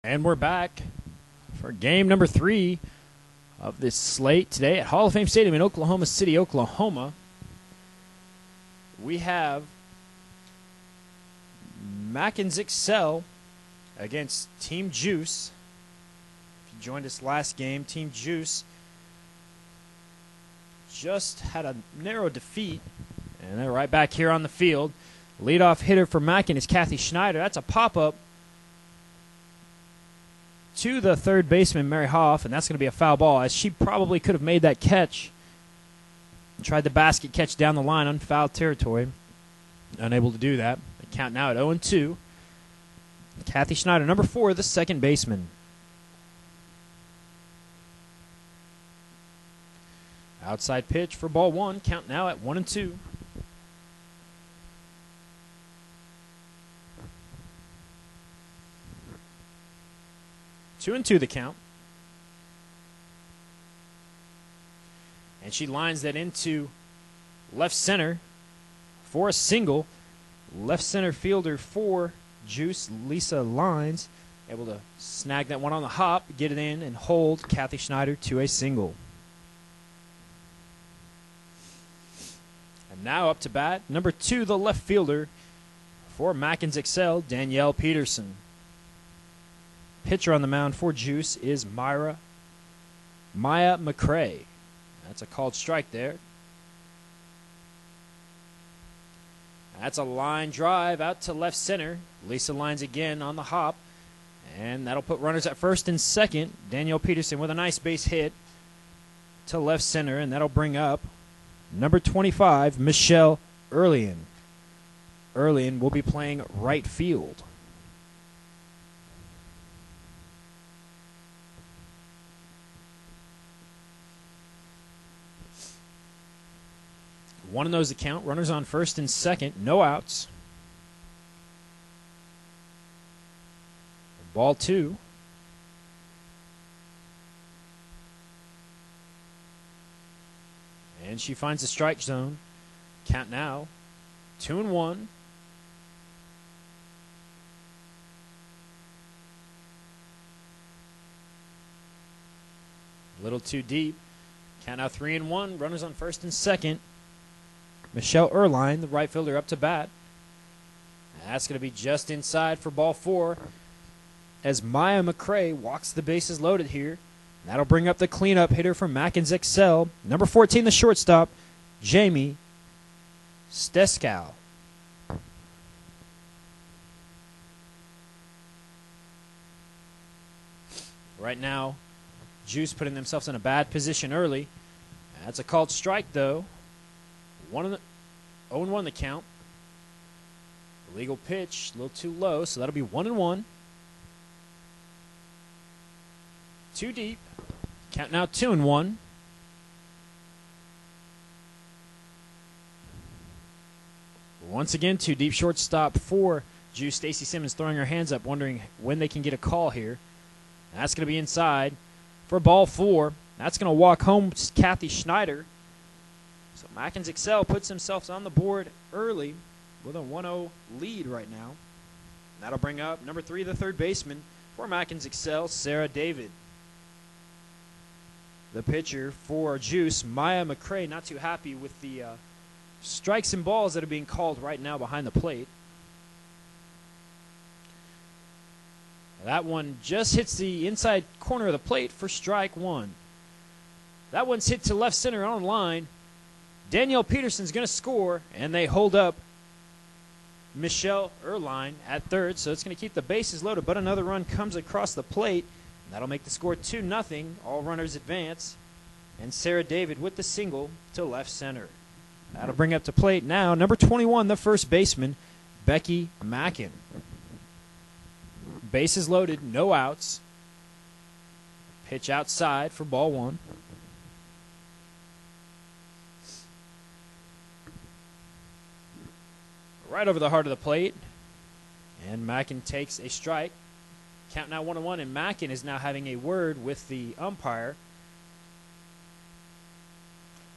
And we're back for game number 3 of this slate today at Hall of Fame Stadium in Oklahoma City, Oklahoma. We have Mackin Excel against Team Juice. If you joined us last game, Team Juice just had a narrow defeat, and they're right back here on the field. Leadoff hitter for Mackin is Kathy Schneider. That's a pop-up to the third baseman, Mary Hoff, and that's going to be a foul ball, as she probably could have made that catch. Tried the basket catch down the line, unfouled territory. Unable to do that. They count now at 0-2. Kathy Schneider, number 4, the second baseman. Outside pitch for ball 1. Count now at 1-2. Two and 2 the count. And she lines that into left center for a single. Left center fielder for Juice, Lisa Lines, able to snag that one on the hop, get it in, and hold Kathy Schneider to a single. And now up to bat, number 2, the left fielder for Mackin Excel, Danielle Peterson. Pitcher on the mound for Juice is Maya McCrae. That's a called strike there. That's a line drive out to left center. Lisa Lines again on the hop. And that'll put runners at first and second. Danielle Peterson with a nice base hit to left center. And that'll bring up number 25, Michelle Erlian. Erlian will be playing right field. One of those account. Runners on first and second. No outs. Ball 2. And she finds the strike zone. Count now 2-1. A little too deep. Count now 3-1. Runners on first and second. Michelle Erline, the right fielder, up to bat. That's going to be just inside for ball 4 as Maya McCrae walks the bases loaded here. That'll bring up the cleanup hitter from Mackin Excel, number 14, the shortstop, Jamie Steskow. Right now, Juice putting themselves in a bad position early. That's a called strike, though. 0-1 the count. Illegal pitch, a little too low, so that'll be 1-1. Too deep. Count now 2-1. Once again, too deep. Shortstop for Juice. Stacy Simmons throwing her hands up, wondering when they can get a call here. And that's going to be inside for ball 4. That's going to walk home Kathy Schneider. So Mackin Excel puts themselves on the board early with a 1-0 lead right now. And that'll bring up number 3, the third baseman for Mackin Excel, Sarah David. The pitcher for Juice, Maya McCrae, not too happy with the strikes and balls that are being called right now behind the plate. That one just hits the inside corner of the plate for strike 1. That one's hit to left center on line. Danielle Peterson's going to score, and they hold up Michelle Erline at third, so it's going to keep the bases loaded, but another run comes across the plate, and that'll make the score 2-0. All runners advance, and Sarah David with the single to left center. That'll bring up to plate now number 21, the first baseman, Becky Mackin. Bases loaded, no outs. Pitch outside for ball 1. Right over the heart of the plate, and Mackin takes a strike. Count now 1-1, and Mackin is now having a word with the umpire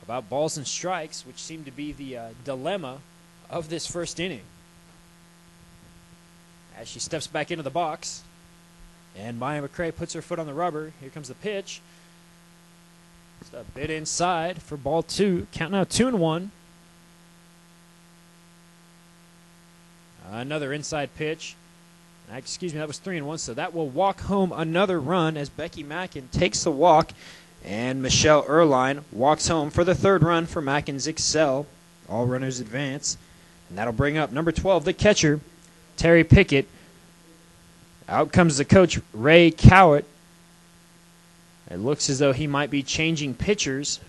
about balls and strikes, which seem to be the dilemma of this first inning. As she steps back into the box, And Maya McCray puts her foot on the rubber. Here comes the pitch. Just a bit inside for ball 2. Count now 2-1. Another inside pitch. Excuse me, that was 3-1, so that will walk home another run as Becky Mackin takes the walk, and Michelle Erline walks home for the 3rd run for Mackin's Excel. All runners advance, and that'll bring up number 12, the catcher, Terry Pickett. Out comes the coach, Ray Cowett. It looks as though he might be changing pitchers.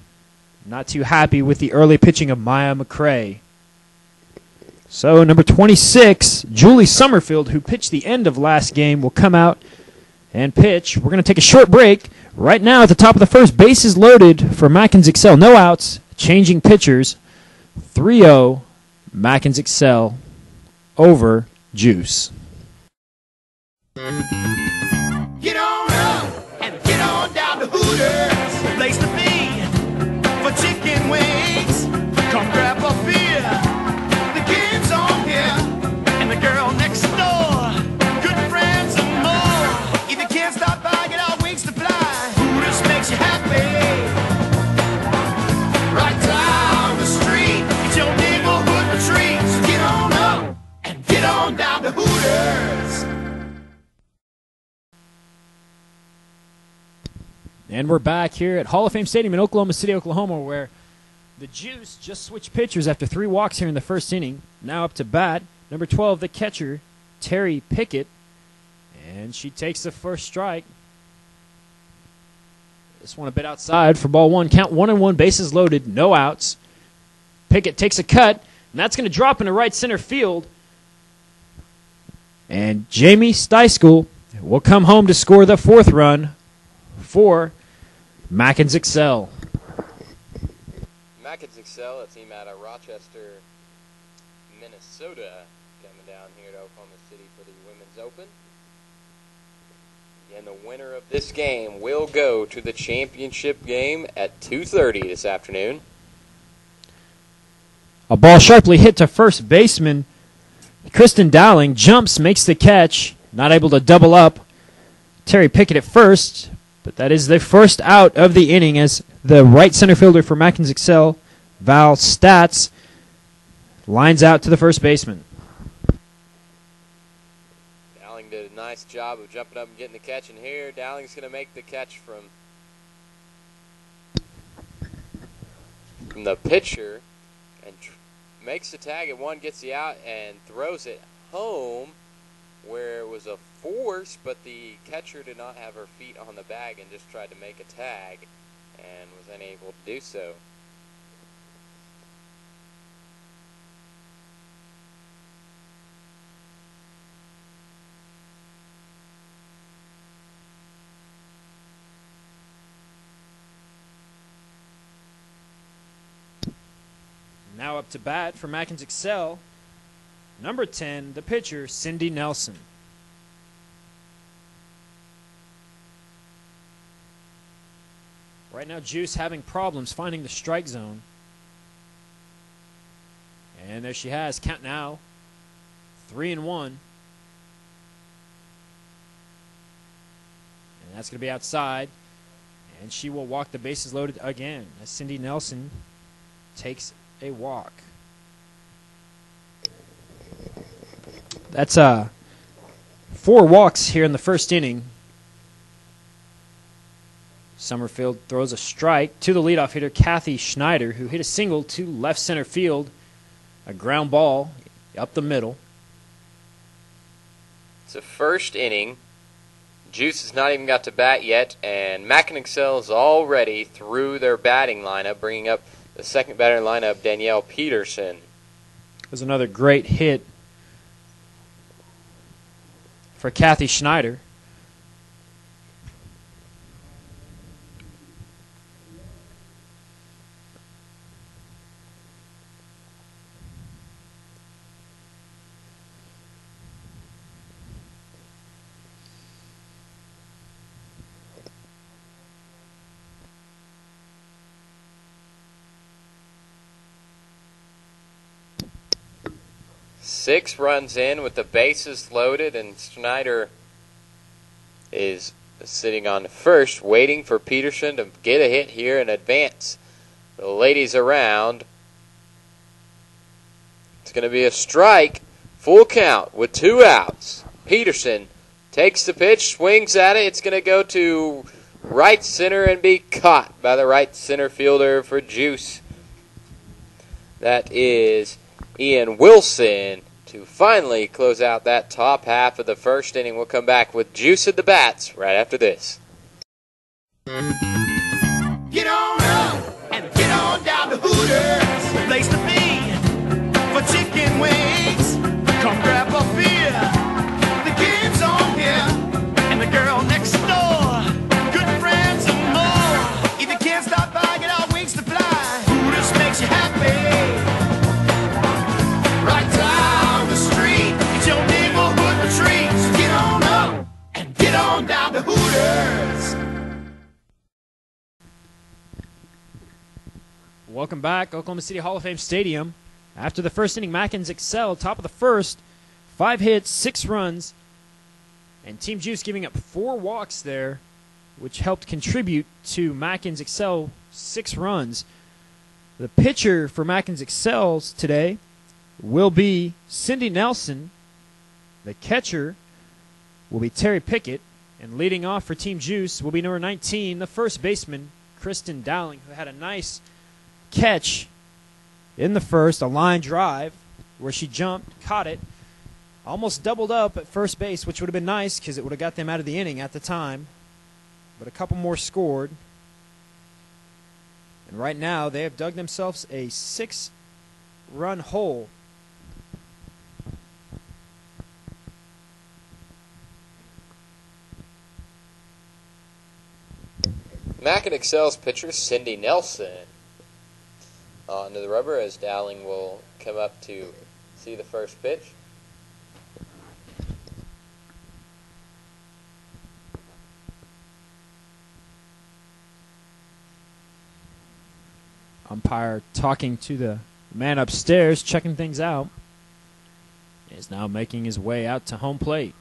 Not too happy with the early pitching of Maya McCray. So number 26, Julie Summerfield, who pitched the end of last game, will come out and pitch. We're going to take a short break. Right now at the top of the first, bases loaded for Mackin's Excel. No outs, changing pitchers. 3-0, Mackin's Excel over Juice. Get on up and get on down to Hooters, place to be for chicken wings. Come grab a beer, the game's on here, and the girl next door, good friends and more. If you can't stop by, get our wings to fly. Hooters makes you happy. Right down the street, it's your neighborhood retreat. So get on up and get on down to Hooters. And we're back here at Hall of Fame Stadium in Oklahoma City, Oklahoma, where the Juice just switched pitchers after 3 walks here in the first inning. Now up to bat, number 12, the catcher, Terry Pickett. And she takes the first strike. This one a bit outside for ball 1. Count 1-1, bases loaded, no outs. Pickett takes a cut, and that's going to drop into right center field. And Jamie Steiskell will come home to score the 4th run for Mackin's Excel. Mackin's Excel, a team out of Rochester, Minnesota, coming down here to Oklahoma City for the Women's Open. And the winner of this game will go to the championship game at 2:30 this afternoon. A ball sharply hit to first baseman Kristen Dowling. Jumps, makes the catch. Not able to double up Terry Pickett at first. But that is the first out of the inning as the right center fielder for Mackin's Excel, Val Stats, lines out to the first baseman. Dowling did a nice job of jumping up and getting the catch in here. Dowling's going to make the catch from the pitcher and makes the tag at 1, gets the out, and throws it home, where it was a force, but the catcher did not have her feet on the bag and just tried to make a tag and was unable to do so. Now up to bat for Mackin's Excel, number 10, the pitcher, Cindy Nelson. Right now, Juice having problems finding the strike zone. And there she has. Count now. 3-1. And that's going to be outside. And she will walk the bases loaded again as Cindy Nelson takes a walk. That's 4 walks here in the first inning. Summerfield throws a strike to the leadoff hitter, Kathy Schneider, who hit a single to left center field. A ground ball up the middle. It's the first inning. Juice has not even got to bat yet, and Mackin Excel is already through their batting lineup, bringing up the second batter in the lineup, Danielle Peterson. It was another great hit for Kathy Schneider. Six runs in with the bases loaded, and Schneider is sitting on first, waiting for Peterson to get a hit here and advance the ladies around. It's going to be a strike, full count with 2 outs. Peterson takes the pitch, swings at it. It's going to go to right center and be caught by the right center fielder for Juice. That is Ian Wilson to finally close out that top half of the first inning. We'll come back with Juice at the bats right after this. Get on up and get on down to Hooters, the place to be for chicken wings. Come grab a beer, the game's on here, and the girl next door, good friends and more. If you can't stop by, get our wings to fly. Hooters makes you happy. Right down the street, it's your neighborhood retreat. So get on up and get on down to Hooters. Welcome back, Oklahoma City Hall of Fame Stadium. After the first inning, Mackin Excel, top of the first, 5 hits, 6 runs, and Team Juice giving up 4 walks there, which helped contribute to Mackin Excel 6 runs. The pitcher for Mackin Excels today will be Cindy Nelson. The catcher will be Terry Pickett, and leading off for Team Juice will be number 19, the first baseman, Kristen Dowling, who had a nice catch in the first, a line drive where she jumped, caught it, almost doubled up at first base, which would have been nice because it would have got them out of the inning at the time. But a couple more scored. And right now they have dug themselves a 6-run hole. Mackin Excel's pitcher, Cindy Nelson, onto the rubber as Dowling will come up to see the first pitch. Umpire talking to the man upstairs, checking things out. Is now making his way out to home plate.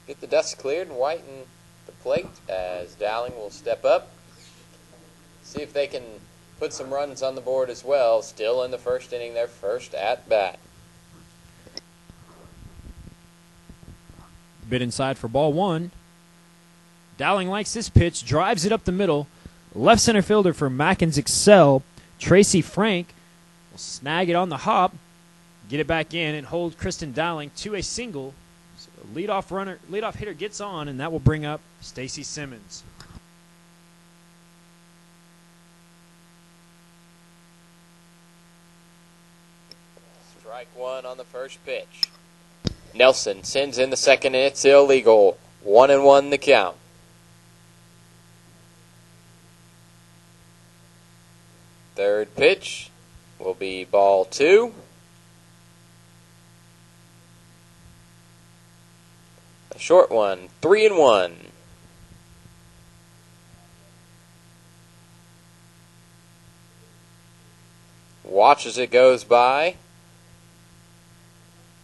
Get the dust cleared and whiten the plate as Dowling will step up. See if they can put some runs on the board as well. Still in the first inning, their first at bat. Bit inside for ball 1. Dowling likes this pitch, drives it up the middle. Left center fielder for Mackin Excel, Tracy Frank, will snag it on the hop, get it back in, and hold Kristen Dowling to a single. So the leadoff hitter gets on, and that will bring up Stacy Simmons. Strike 1 on the first pitch. Nelson sends in the second, and it's illegal. 1-1 the count. Third pitch will be ball 2. A short one, 3-1. Watch as it goes by.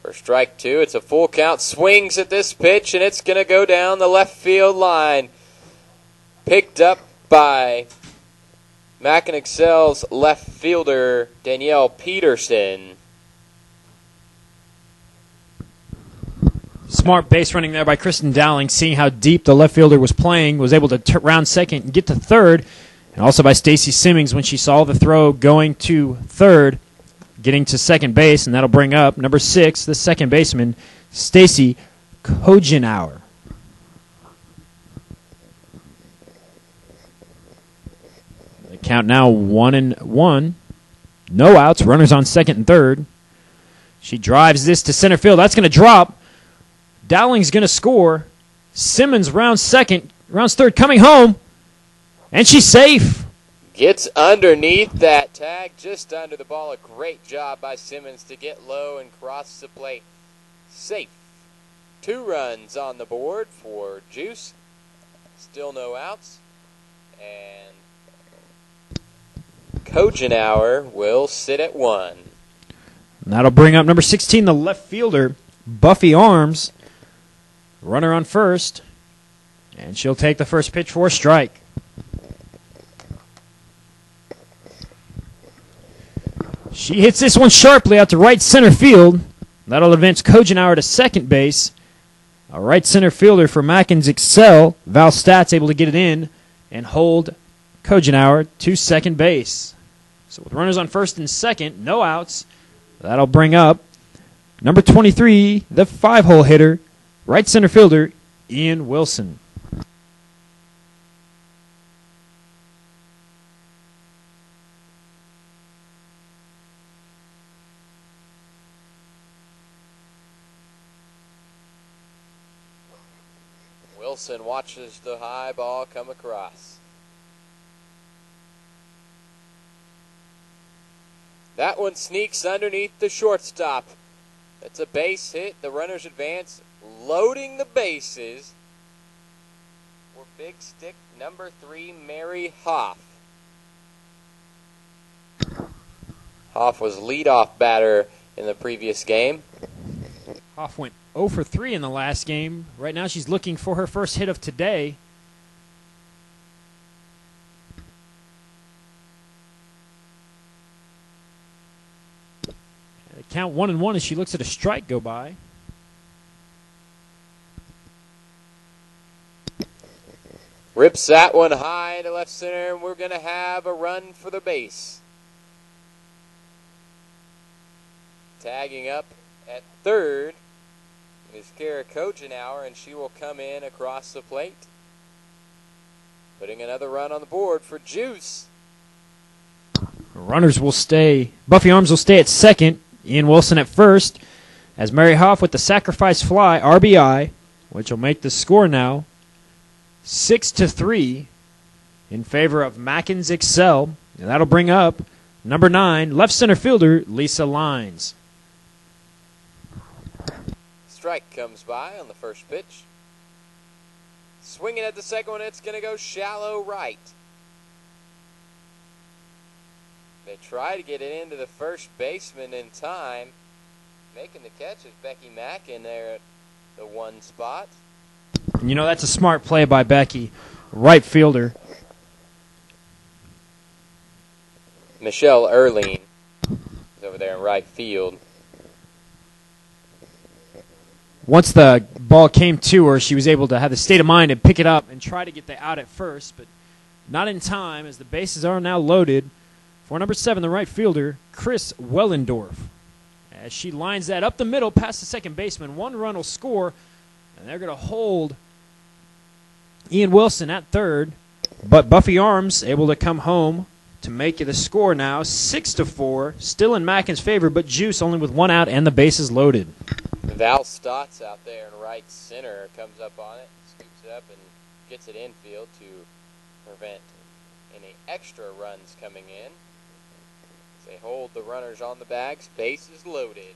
For strike 2, it's a full count. Swings at this pitch, and it's going to go down the left field line. Picked up by Mackin Excel's left fielder, Danielle Peterson. Smart base running there by Kristen Dowling, seeing how deep the left fielder was playing, was able to round second and get to third. And also by Stacy Simmons when she saw the throw going to third, getting to second base, and that'll bring up number 6, the second baseman, Stacy Kogenauer. The count now 1-1. No outs, runners on second and third. She drives this to center field. That's going to drop. Dowling's going to score. Simmons rounds third, coming home, and she's safe. Gets underneath that tag, just under the ball. A great job by Simmons to get low and cross the plate. Safe. 2 runs on the board for Juice. Still no outs. And Kogenauer will sit at 1. And that'll bring up number 16, the left fielder, Buffy Arms. Runner on first. And she'll take the first pitch for a strike. She hits this one sharply out to right center field. That'll advance Kogenauer to second base. A right center fielder for Mackin's Excel. Val Stat's able to get it in and hold Kogenauer to second base. So with runners on first and second, no outs, that'll bring up number 23, the 5-hole hitter, right center fielder, Ian Wilson. Wilson watches the high ball come across. That one sneaks underneath the shortstop. It's a base hit. The runners advance, loading the bases for big stick number 3, Mary Hoff. Hoff was leadoff batter in the previous game. Hoff went 0 for 3 in the last game. Right now she's looking for her first hit of today. Count 1-1 as she looks at a strike go by. Rips that one high to left center, and we're going to have a run for the base. Tagging up at third is Kara Kogenauer, and she will come in across the plate, putting another run on the board for Juice. Runners will stay. Buffy Arms will stay at second. Ian Wilson at first, as Mary Hoff with the sacrifice fly, RBI, which will make the score now 6-3 in favor of Mackin's Excel. And that'll bring up number 9, left center fielder, Lisa Lines. Strike comes by on the first pitch. Swinging at the second one, it's going to go shallow right. They try to get it into the first baseman in time. Making the catch is Becky Mackin there at the 1 spot. You know, that's a smart play by Becky, right fielder. Michelle Erling is over there in right field. Once the ball came to her, she was able to have the state of mind and pick it up and try to get the out at first, but not in time as the bases are now loaded for number 7, the right fielder, Chris Wellendorf. As she lines that up the middle past the second baseman, 1 run will score, and they're going to hold Ian Wilson at third. But Buffy Arms able to come home to make it a score now, 6-4, still in Mackin's favor, but Juice only with 1 out and the bases loaded. Val Stotts out there in right center comes up on it, scoops it up, and gets it infield to prevent any extra runs coming in. They hold the runners on the bags. Bases loaded.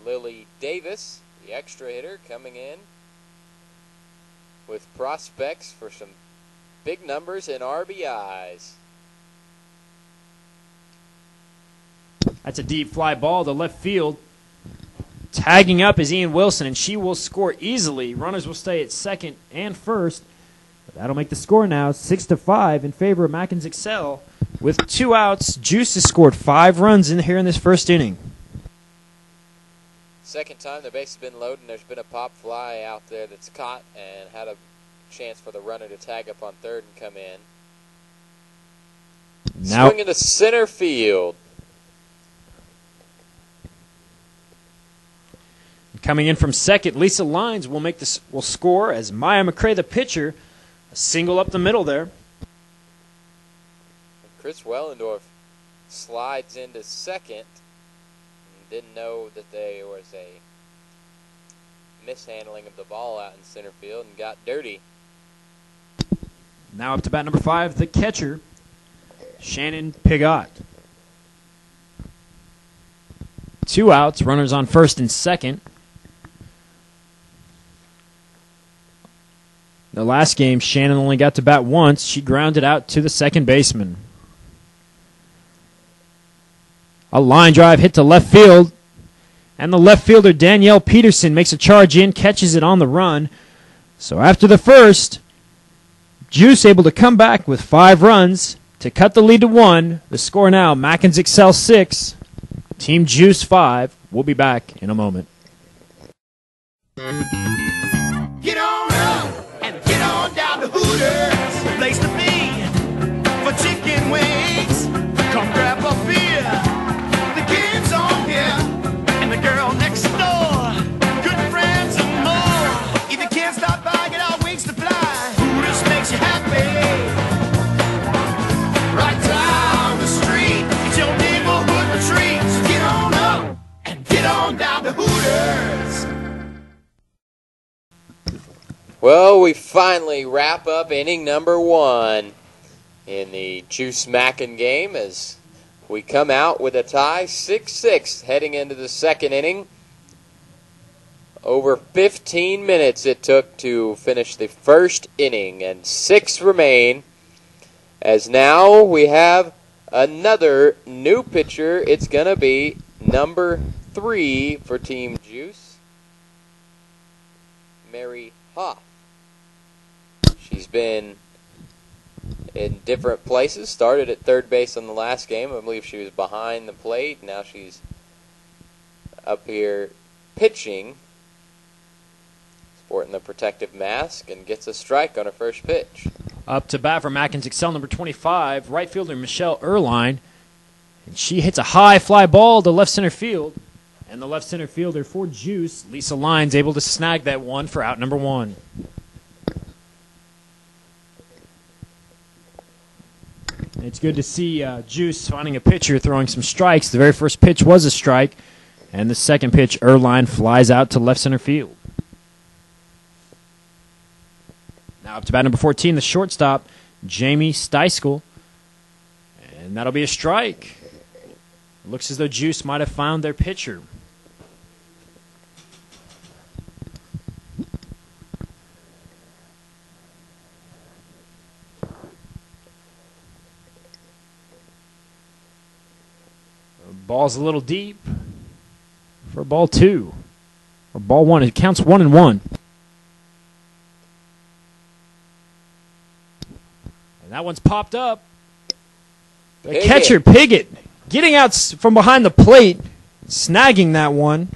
Lily Davis, the extra hitter, coming in with prospects for some big numbers and RBIs. That's a deep fly ball to left field. Tagging up is Ian Wilson, and she will score easily. Runners will stay at second and first. That'll make the score now 6-5 in favor of Mackin's Excel. With 2 outs, Juice has scored 5 runs in here in this first inning. Second time the base has been loaded, and there's been a pop fly out there that's caught and had a chance for the runner to tag up on third and come in. Now, swinging to center field. Coming in from second, Lisa Lines will score as Maya McCrae, the pitcher, a single up the middle there. And Chris Wellendorf slides into second and didn't know that there was a mishandling of the ball out in center field and got dirty. Now up to bat number 5, the catcher, Shannon Pigot. 2 outs, runners on first and second. The last game, Shannon only got to bat once. She grounded out to the second baseman. A line drive hit to left field. And the left fielder, Danielle Peterson, makes a charge in, catches it on the run. So after the first, Juice able to come back with 5 runs to cut the lead to 1. The score now, Mackin Excel 6, Team Juice 5. We'll be back in a moment. Get on up and get on down to Hooters, the place to be for chicken wings. Come grab a beer, the kids on here, and the girl next door, good friends and more. If you can't stop by, get our wings to fly. Hooters makes you happy. Right down the street, it's your neighborhood retreat. So get on up and get on down to Hooters. Well, we finally wrap up inning number 1 in the Juice Mackin game as we come out with a tie, 6-6, heading into the second inning. Over 15 minutes it took to finish the first inning, and 6 remain. As now we have another new pitcher. It's going to be number 3 for Team Juice, Mary Hoff. She's been in different places. Started at third base on the last game. I believe she was behind the plate. Now she's up here pitching, sporting the protective mask, and gets a strike on her first pitch. Up to bat for Mackin Excel, number 25, right fielder Michelle Erline. And she hits a high fly ball to left center field. And the left center fielder for Juice, Lisa Lyons, able to snag that one for out number 1. It's good to see Juice finding a pitcher throwing some strikes. The very first pitch was a strike, and the second pitch, Erline flies out to left center field. Now up to bat number 14, the shortstop, Jamie Steiskell, and that'll be a strike. It looks as though Juice might have found their pitcher. Ball's a little deep for ball 2. Or ball 1. It counts 1-1. And that one's popped up. The catcher, Piggott, getting out from behind the plate, snagging that one.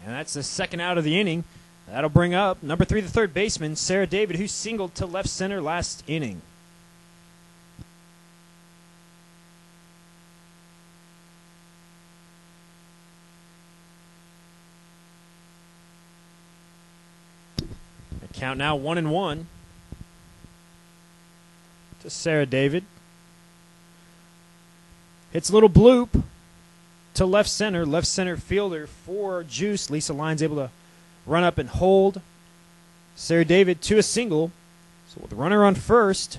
And that's the second out of the inning. That'll bring up number 3, the third baseman, Sarah David, who singled to left center last inning. The count now 1-1 to Sarah David. Hits a little bloop to left center fielder for Juice. Lisa Lyons able to run up and hold Sarah David to a single. So with the runner on first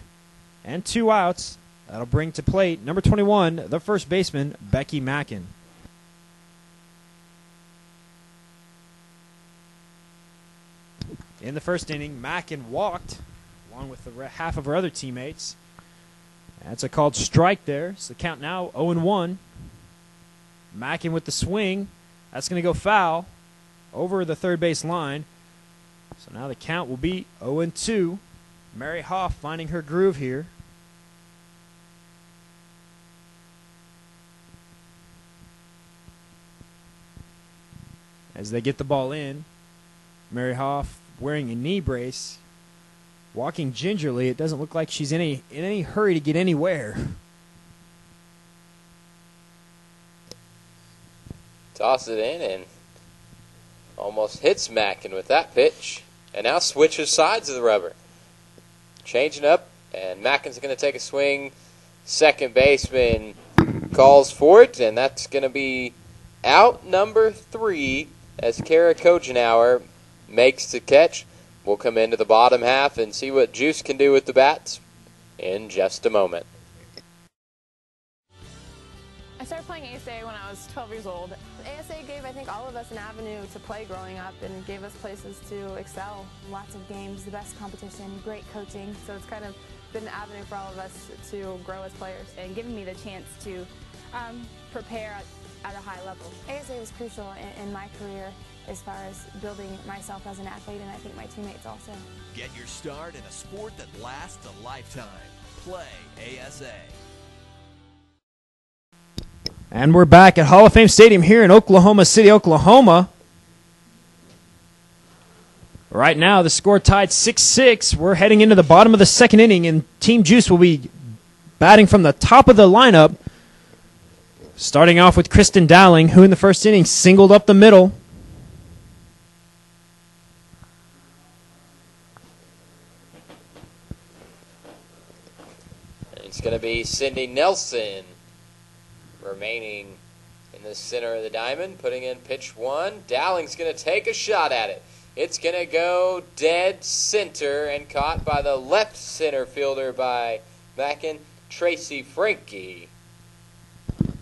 and 2 outs, that'll bring to plate number 21, the first baseman, Becky Mackin. In the first inning, Mackin walked along with the half of her other teammates. That's a called strike there. So the count now 0-1. Mackin with the swing. That's going to go foul over the third base line. So now the count will be 0-2. Mary Hoff finding her groove here. As they get the ball in, Mary Hoff wearing a knee brace, walking gingerly. It doesn't look like she's in any hurry to get anywhere. Toss it in and almost hits Mackin with that pitch. And now switches sides of the rubber. Changing up, and Mackin's going to take a swing. Second baseman calls for it, and that's going to be out number 3 as Kara Kojenauer makes the catch. We'll come into the bottom half and see what Juice can do with the bats in just a moment. A started playing ASA when I was 12 years old. ASA gave, I think, all of us an avenue to play growing up and gave us places to excel. Lots of games, the best competition, great coaching, so it's kind of been an avenue for all of us to grow as players. And giving me the chance to prepare at a high level. ASA was crucial in my career as far as building myself as an athlete, and I think my teammates also. Get your start in a sport that lasts a lifetime. Play ASA. And we're back at Hall of Fame Stadium here in Oklahoma City, Oklahoma. Right now, the score tied 6-6. We're heading into the bottom of the second inning, and Team Juice will be batting from the top of the lineup, starting off with Kristen Dowling, who in the first inning singled up the middle. It's going to be Cindy Nelson remaining in the center of the diamond, putting in pitch one. Dowling's going to take a shot at it. It's going to go dead center and caught by the left center fielder by Mackin, Tracy Frankie.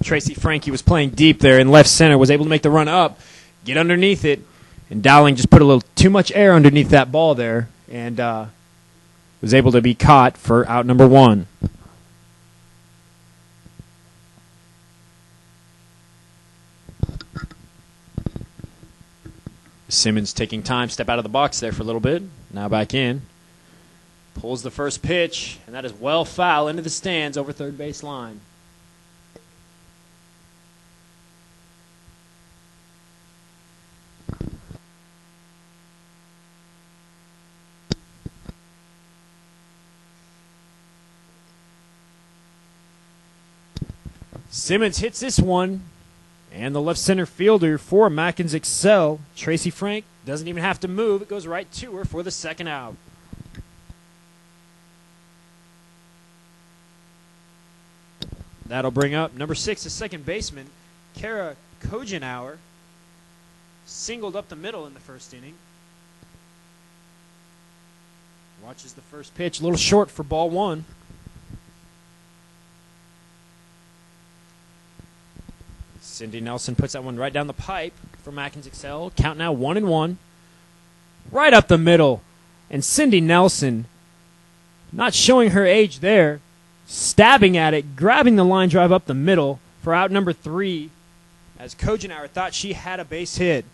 Tracy Frankie was playing deep there in left center, was able to make the run up, get underneath it, and Dowling just put a little too much air underneath that ball there and was able to be caught for out number one. Simmons taking time, step out of the box there for a little bit. Now back in. Pulls the first pitch, and that is well foul into the stands over third base line. Simmons hits this one. And the left center fielder for Mackin Excel, Tracy Frank, doesn't even have to move. It goes right to her for the second out. That'll bring up number 6, the second baseman, Kara Kogenauer. Singled up the middle in the first inning. Watches the first pitch, a little short for ball one. Cindy Nelson puts that one right down the pipe for Mackin Excel. Count now 1-1. Right up the middle. And Cindy Nelson, not showing her age there, stabbing at it, grabbing the line drive up the middle for out number 3, as Kogenauer thought she had a base hit.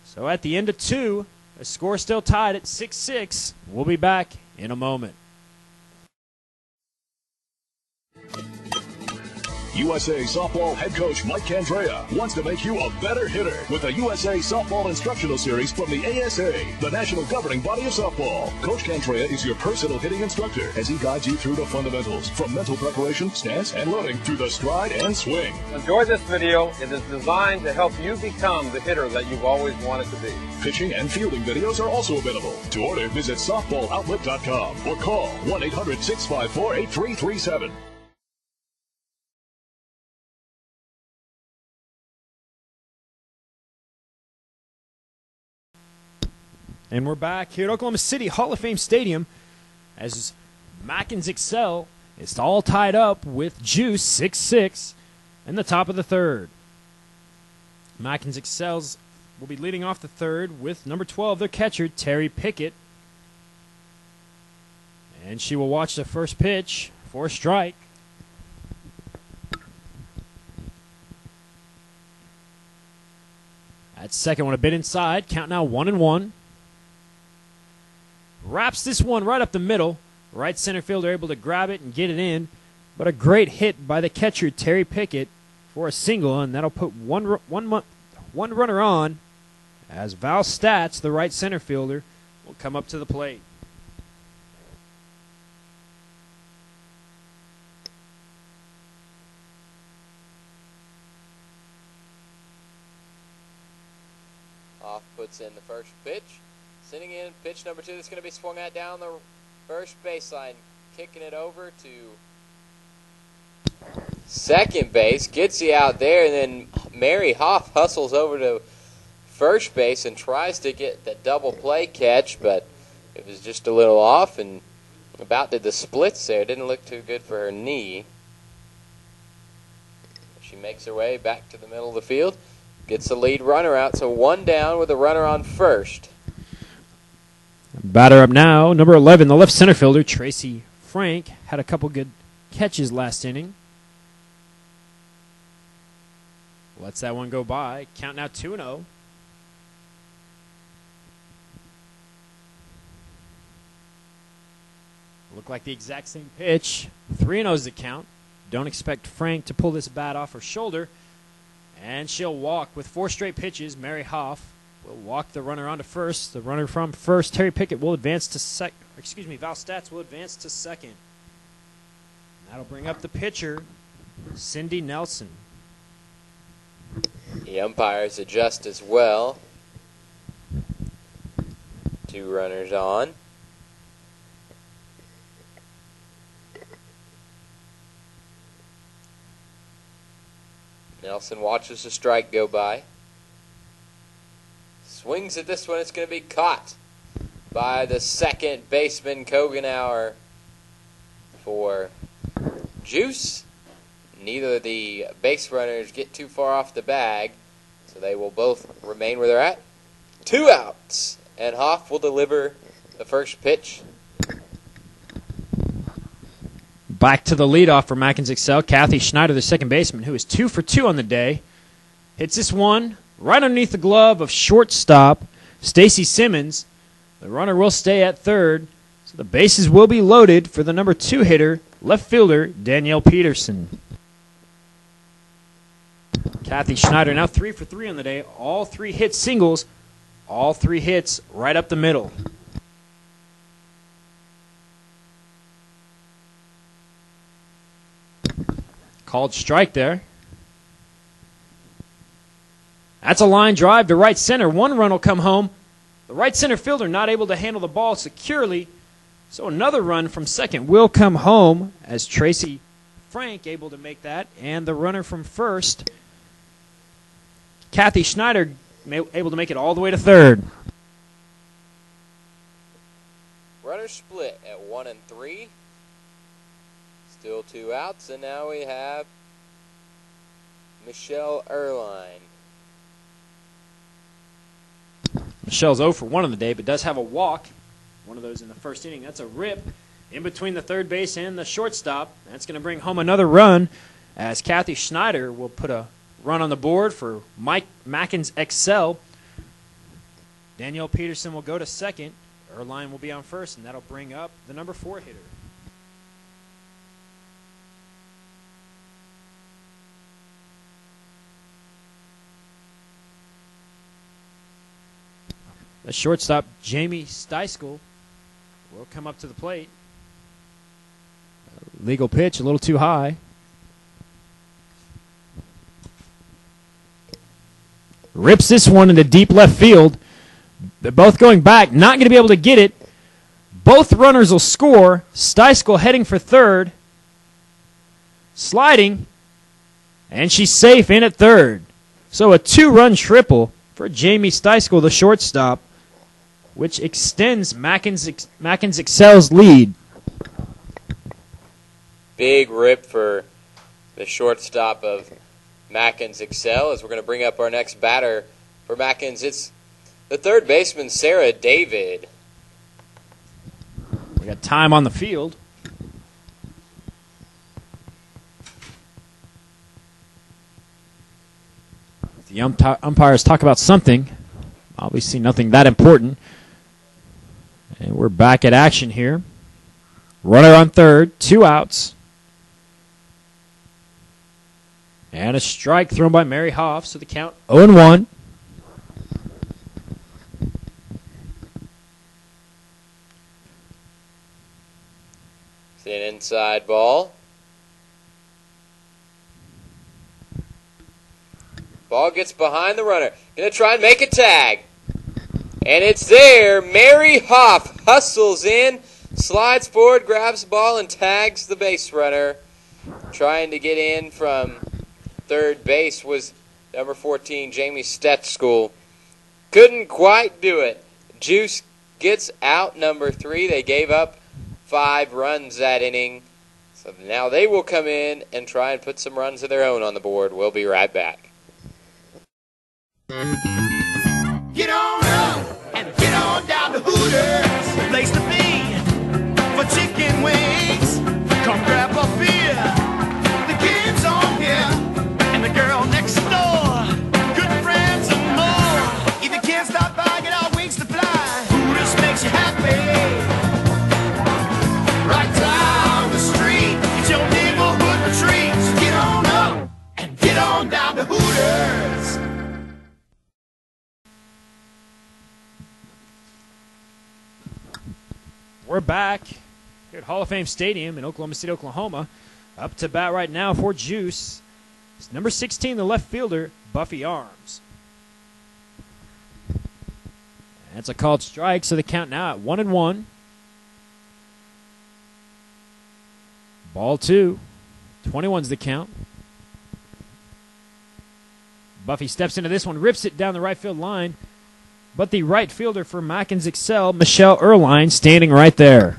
So at the end of 2, the score still tied at 6-6. We'll be back in a moment. USA Softball head coach Mike Candrea wants to make you a better hitter with the USA Softball Instructional Series from the ASA, the national governing body of softball. Coach Candrea is your personal hitting instructor as he guides you through the fundamentals, from mental preparation, stance, and loading to the stride and swing. Enjoy this video. It is designed to help you become the hitter that you've always wanted to be. Pitching and fielding videos are also available. To order, visit softballoutlet.com or call 1-800-654-8337. And we're back here at Oklahoma City Hall of Fame Stadium as Mackin Excel is all tied up with Juice 6-6 in the top of the third. Mackin Excels will be leading off the third with number 12, their catcher, Terry Pickett. And she will watch the first pitch for a strike. At second one, a bit inside. Count now 1-1. Wraps this one right up the middle. Right center fielder able to grab it and get it in. But a great hit by the catcher, Terry Pickett, for a single, and that'll put one runner on as Val Stats, the right center fielder, will come up to the plate. Off puts in the first pitch. Sending in pitch number 2 that's going to be swung at down the first baseline. Kicking it over to second base. Gets you out there, and then Mary Hoff hustles over to first base and tries to get the double play catch, but it was just a little off and about did the splits there. Didn't look too good for her knee. She makes her way back to the middle of the field, gets the lead runner out, so 1 down with a runner on first. Batter up now, number 11, the left center fielder, Tracy Frank, had a couple good catches last inning. Lets that one go by. Count now 2-0. Look like the exact same pitch. 3-0 is the count. Don't expect Frank to pull this bat off her shoulder. And she'll walk with 4 straight pitches. Mary Hoff will walk the runner onto first. The runner from first, Terry Pickett, will advance to second. Val Stats will advance to second. That'll bring up the pitcher, Cindy Nelson. The umpires adjust as well. 2 runners on. Nelson watches the strike go by. Swings at this one. It's going to be caught by the second baseman, Kogenauer, for juice. Neither of the base runners get too far off the bag, so they will both remain where they're at. 2 outs, and Hoff will deliver the first pitch. Back to the leadoff for Mackin Excel. Kathy Schneider, the second baseman, who is 2 for 2 on the day. Hits this one right underneath the glove of shortstop Stacy Simmons. The runner will stay at third, so the bases will be loaded for the number 2 hitter, left fielder Danielle Peterson. Kathy Schneider now 3 for 3 on the day. All 3 hit singles, all 3 hits right up the middle. Called strike there. That's a line drive to right center. 1 run will come home. The right center fielder not able to handle the ball securely, so another run from second will come home as Tracy Frank able to make that, and the runner from first, Kathy Schneider, able to make it all the way to third. Runner split at 1 and 3. Still 2 outs, and now we have Michelle Erline. Michelle's 0 for 1 on the day, but does have a walk. One of those in the first inning. That's a rip in between the third base and the shortstop. That's going to bring home another run as Kathy Schneider will put a run on the board for Mackin Excel. Danielle Peterson will go to second. Erline will be on first, and that'll bring up the number 4 hitter. The shortstop, Jamie Steiskell, will come up to the plate. Legal pitch, a little too high. Rips this one into deep left field. They're both going back, not going to be able to get it. Both runners will score. Steiskell heading for third. Sliding. And she's safe in at third. So a 2-run triple for Jamie Steiskell, the shortstop, which extends Mackin Excel's lead. Big rip for the shortstop of Mackin Excel as we're going to bring up our next batter for Mackin's. It's the third baseman, Sarah David. We got time on the field. The umpires talk about something. Obviously nothing that important. And we're back at action here. Runner on third, 2 outs. And a strike thrown by Mary Hoff, so the count 0-1. It's an inside ball. Ball gets behind the runner. Going to try and make a tag. And it's there. Mary Hoff hustles in, slides forward, grabs the ball, and tags the base runner. Trying to get in from third base was number 14, Jamie Steiskell. Couldn't quite do it. Juice gets out number 3. They gave up 5 runs that inning. So now they will come in and try and put some runs of their own on the board. We'll be right back. Get on up and get on down to Hooters, the place to be for chicken wings. Come grab a beer, the kids on here, and the girl next door. Good friends and more. If you can't stop by, get our wings to fly. Hooters makes you happy. Right down the street, it's your neighborhood retreat. So get on up and get on down to Hooters. We're back here at Hall of Fame Stadium in Oklahoma City, Oklahoma. Up to bat right now for Juice. It's number 16, the left fielder, Buffy Arms. That's a called strike, so the count now at 1-1. Ball 2. 21's the count. Buffy steps into this one, rips it down the right field line. But the right fielder for Mackin Excel, Michelle Erline, standing right there.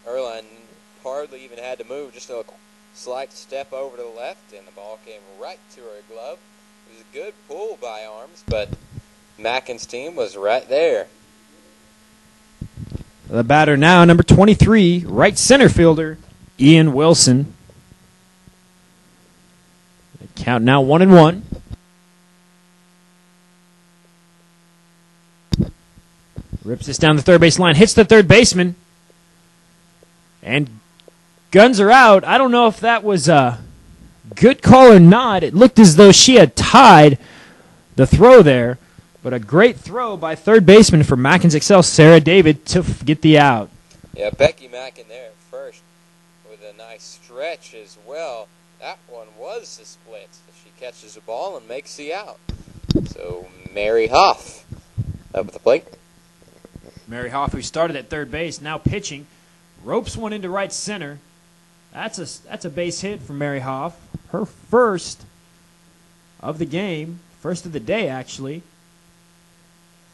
Erline hardly even had to move, just a slight step over to the left, and the ball came right to her glove. It was a good pull by Arms, but Mackin's team was right there. The batter now, number 23, right center fielder, Ian Wilson. The count now 1-1. Rips this down the third base line, hits the third baseman, and guns are out. I don't know if that was a good call or not. It looked as though she had tied the throw there, but a great throw by third baseman for Mackin Excel, Sarah David, to get the out. Yeah, Becky Mackin there at first with a nice stretch as well. That one was the split. She catches the ball and makes the out. So Mary Hoff up at the plate. Mary Hoff, who started at third base, now pitching, ropes one into right center. That's a base hit for Mary Hoff. Her first of the game, first of the day, actually.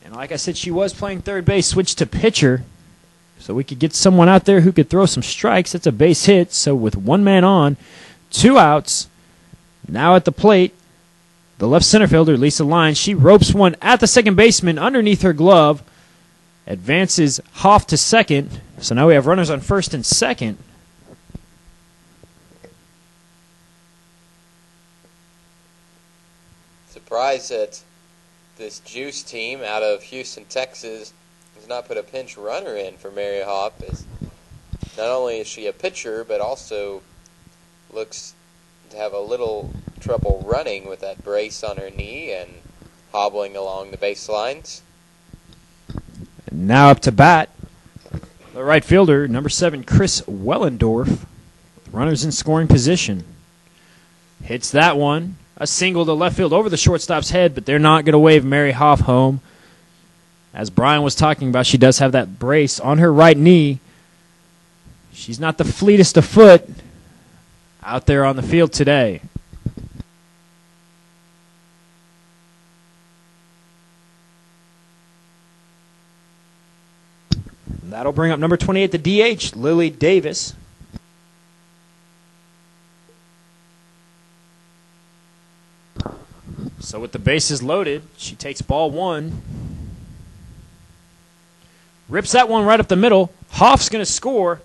And like I said, she was playing third base, switched to pitcher, so we could get someone out there who could throw some strikes. That's a base hit. So with one man on, 2 outs, now at the plate, the left center fielder, Lisa Lyons, she ropes one at the second baseman underneath her glove. Advances Hoff to second. So now we have runners on first and second. Surprised that this Juice team out of Houston, Texas has not put a pinch runner in for Mary Hoff. As not only is she a pitcher, but also looks to have a little trouble running with that brace on her knee and hobbling along the baselines. Now up to bat, the right fielder, number 7, Chris Wellendorf. Runners in scoring position. Hits that one. A single to left field over the shortstop's head, but they're not going to wave Mary Hoff home. As Brian was talking about, she does have that brace on her right knee. She's not the fleetest of foot out there on the field today. That'll bring up number 28, the DH, Lily Davis. So with the bases loaded, she takes ball 1. Rips that one right up the middle. Hoff's going to score.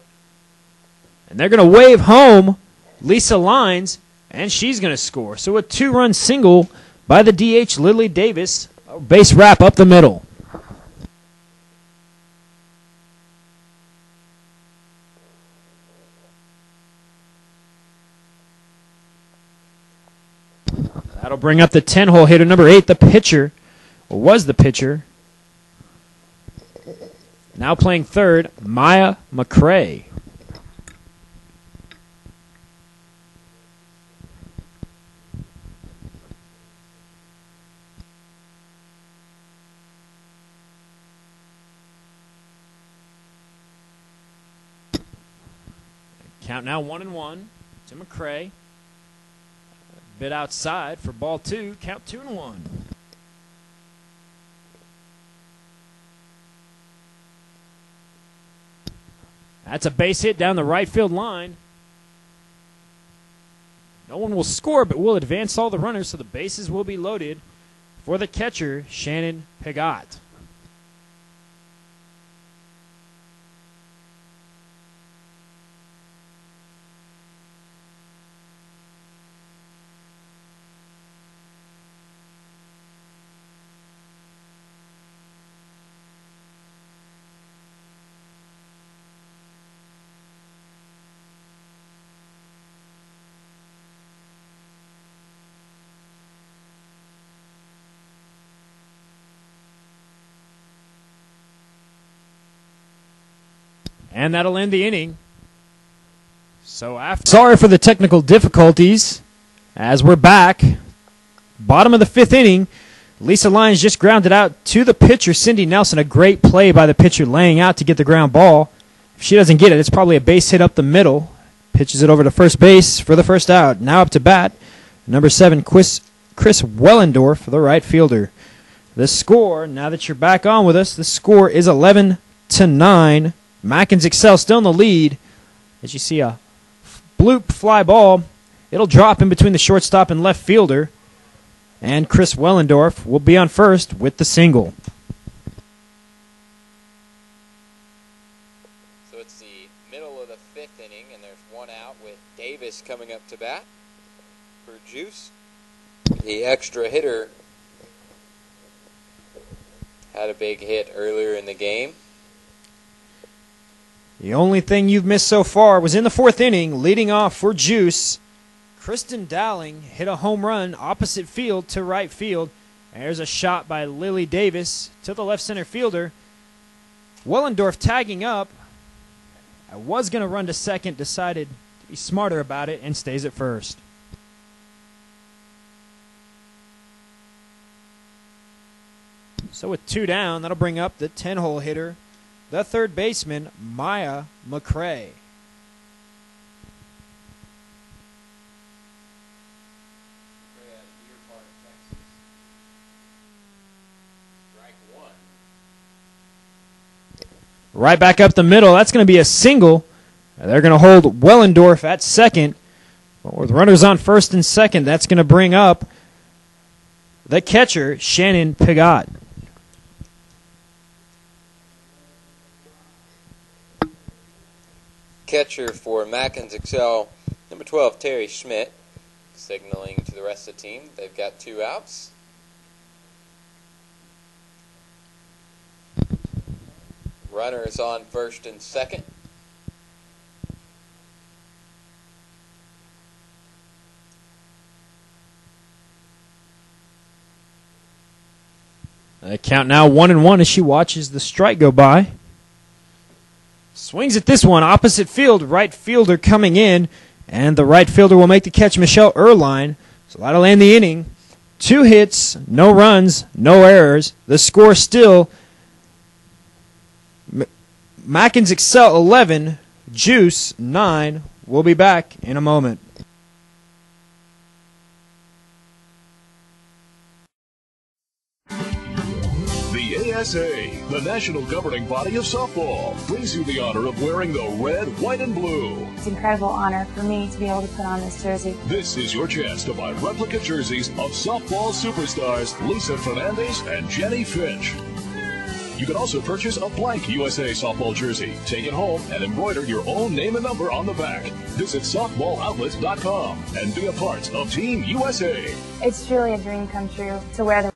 And they're going to wave home Lisa Lyons, and she's going to score. So a 2-run single by the DH, Lily Davis. A base wrap up the middle. That'll bring up the 10-hole hitter, number 8, the pitcher, or was the pitcher. Now playing third, Maya McCrae. Count now 1-1 to McCrae. Bit outside for ball 2. Count 2-1. That's a base hit down the right field line. No one will score, but will advance all the runners, so the bases will be loaded for the catcher, Shannon Pigot. And that'll end the inning. Sorry for the technical difficulties as we're back. Bottom of the 5th inning. Lisa Lyons just grounded out to the pitcher, Cindy Nelson. A great play by the pitcher laying out to get the ground ball. If she doesn't get it, it's probably a base hit up the middle. Pitches it over to first base for the first out. Now up to bat, number 7, Chris Wellendorf, the right fielder. The score, now that you're back on with us, the score is 11-9. Mackin Excel still in the lead. As you see a bloop fly ball, it'll drop in between the shortstop and left fielder. And Chris Wellendorf will be on first with the single. So it's the middle of the 5th inning, and there's one out with Davis coming up to bat for Juice. The extra hitter had a big hit earlier in the game. The only thing you've missed so far was in the 4th inning, leading off for Juice. Kristen Dowling hit a home run opposite field to right field. And there's a shot by Lily Davis to the left center fielder. Wellendorf tagging up. I was going to run to second, decided to be smarter about it, and stays at first. So with 2 down, that'll bring up the 10-hole hitter, the third baseman, Maya McCrae. Right back up the middle. That's going to be a single. They're going to hold Wellendorf at second. But with runners on first and second, that's going to bring up the catcher, Shannon Pigot. Catcher for Mackin Excel, number 12, Terry Schmidt, signaling to the rest of the team. They've got 2 outs. Runners on first and second. The count now 1-1 as she watches the strike go by. Swings at this one, opposite field, right fielder coming in, and the right fielder will make the catch, Michelle Erline. So that'll end the inning. 2 hits, no runs, no errors. The score still Mackin Excel 11, Juice 9. We'll be back in a moment. The ASA, the national governing body of softball, brings you the honor of wearing the red, white, and blue. It's an incredible honor for me to be able to put on this jersey. This is your chance to buy replica jerseys of softball superstars Lisa Fernandez and Jenny Finch. You can also purchase a blank USA softball jersey, take it home, and embroider your own name and number on the back. Visit softballoutlet.com and be a part of Team USA. It's truly a dream come true to wear the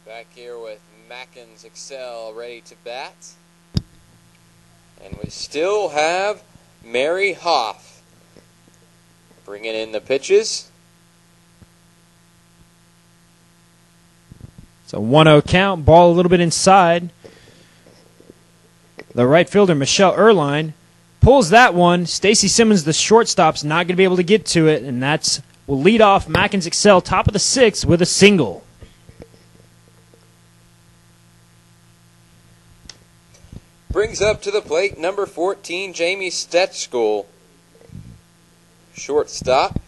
Back here with Mackin Excel ready to bat. And we still have Mary Hoff bringing in the pitches. It's a 1-0 count. Ball a little bit inside. The right fielder, Michelle Erline, pulls that one. Stacy Simmons, the shortstop's not going to be able to get to it, and that's will lead off Mackin Excel top of the 6th with a single. Brings up to the plate number 14, Jamie Stetschkoll. Shortstop.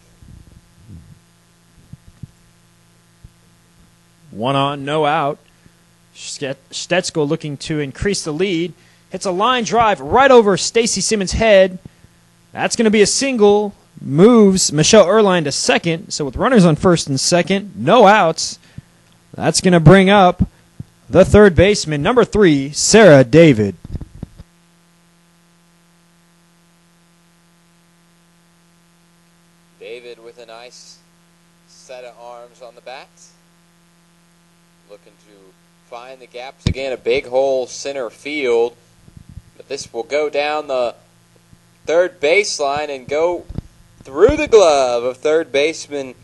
1 on, no out. Stetsko looking to increase the lead. Hits a line drive right over Stacy Simmons' head. That's going to be a single. Moves Michelle Erline to second. So with runners on first and second, no outs, that's going to bring up the third baseman, number 3, Sarah David. David with a nice set of arms on the bat. Looking to find the gaps again. A big hole center field. But this will go down the third baseline and go through the glove of third baseman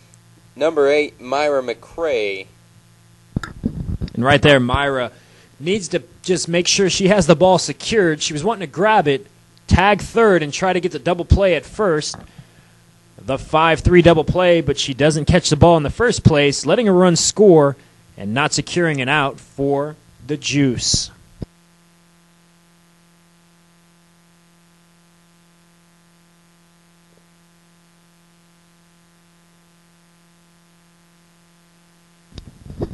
number 8, Myra McCrae. And right there, Myra needs to just make sure she has the ball secured. She was wanting to grab it, tag third, and try to get the double play at first. The 5-3 double play, but she doesn't catch the ball in the first place, letting a run score and not securing an out for the Juice.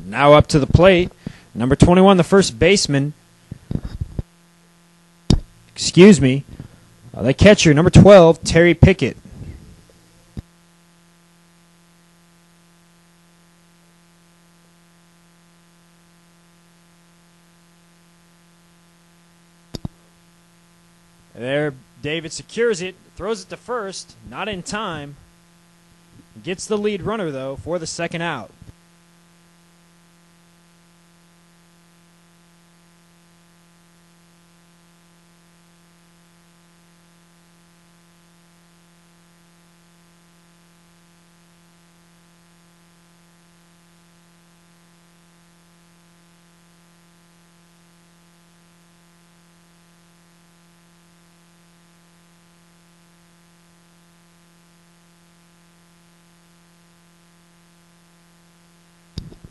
Now up to the plate, number 21, the first baseman. The catcher, number 12, Terry Pickett. There, David secures it, throws it to first, not in time. Gets the lead runner, though, for the second out.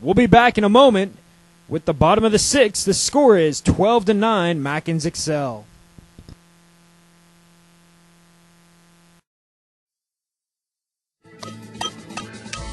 We'll be back in a moment with the bottom of the 6th. The score is 12-9, Mackin Excel.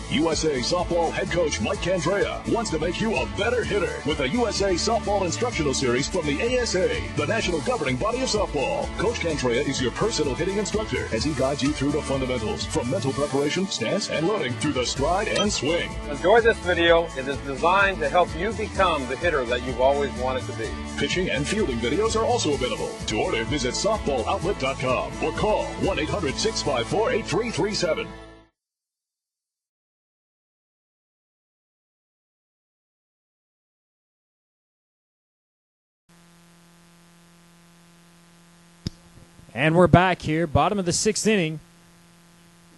USA softball head coach Mike Candrea wants to make you a better hitter with the USA Softball Instructional Series from the ASA, the national governing body of softball. Coach Candrea is your personal hitting instructor as he guides you through the fundamentals, from mental preparation, stance, and loading through the stride and swing. Enjoy this video. It is designed to help you become the hitter that you've always wanted to be. Pitching and fielding videos are also available. To order, visit softballoutlet.com or call 1-800-654-8337. And we're back here, bottom of the 6th inning.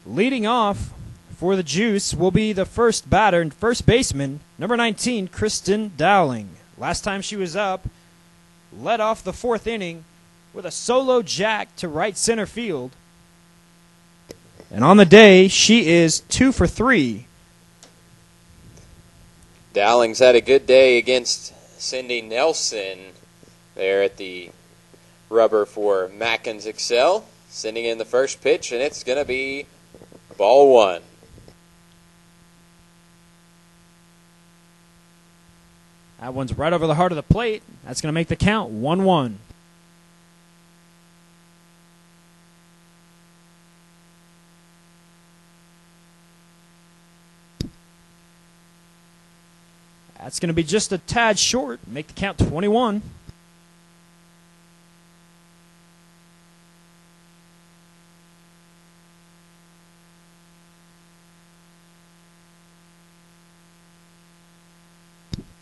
Leading off for the Juice will be the first batter and first baseman, number 19, Kristen Dowling. Last time she was up, led off the 4th inning with a solo jack to right center field. And on the day, she is 2 for 3. Dowling's had a good day against Cindy Nelson there at the rubber for Mackin Excel. Sending in the first pitch, and it's going to be ball 1. That one's right over the heart of the plate. That's going to make the count 1-1. That's going to be just a tad short. Make the count 21.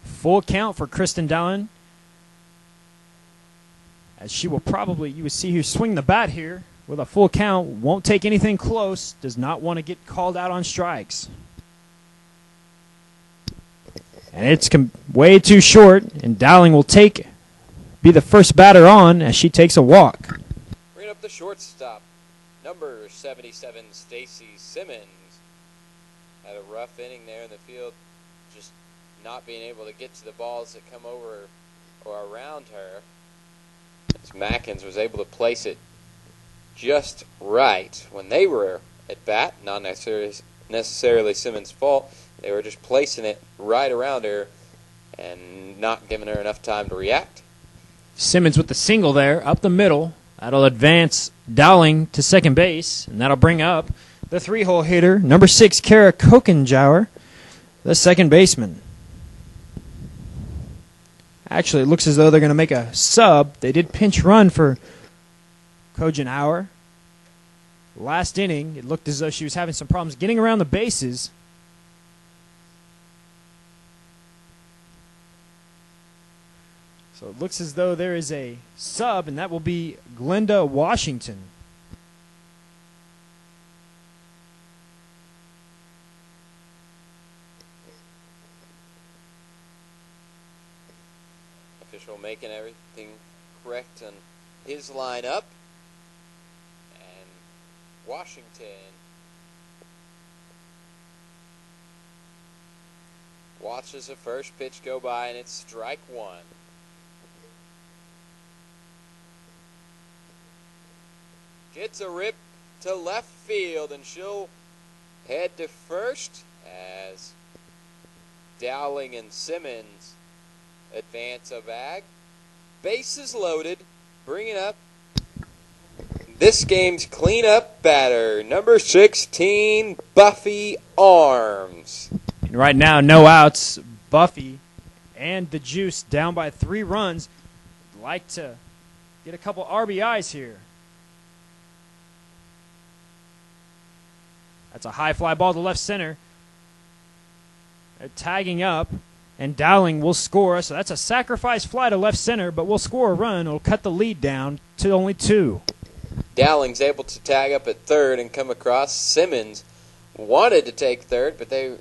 Full count for Kristen Dowling, as she will probably, you would see her swing the bat here with a full count, won't take anything close, does not want to get called out on strikes. And it's way too short, and Dowling will be the first batter on as she takes a walk. Bring up the shortstop, number 77, Stacy Simmons. Had a rough inning there in the field, just not being able to get to the balls that come over or around her. As Mackins was able to place it just right when they were at bat, not necessarily Simmons' fault. They were just placing it right around her, and not giving her enough time to react. Simmons with the single there, up the middle. That'll advance Dowling to second base, and that'll bring up the 3-hole hitter, number 6, Kara Kokenjauer, the second baseman. Actually, it looks as though they're going to make a sub. They did pinch run for Kokenjauer. Last inning, it looked as though she was having some problems getting around the bases. So it looks as though there is a sub, and that will be Glenda Washington. Official making everything correct on his lineup. And Washington watches the first pitch go by, and it's strike one. Gets a rip to left field, and she'll head to first as Dowling and Simmons advance a bag. Bases loaded, bringing up this game's cleanup batter, number 16, Buffy Arms. And right now, no outs. Buffy and the Juice down by 3 runs. Like to get a couple RBIs here. That's a high fly ball to left center. They're tagging up, and Dowling will score. So that's a sacrifice fly to left center, but we'll score a run. It'll cut the lead down to only 2. Dowling's able to tag up at third and come across. Simmons wanted to take third, but they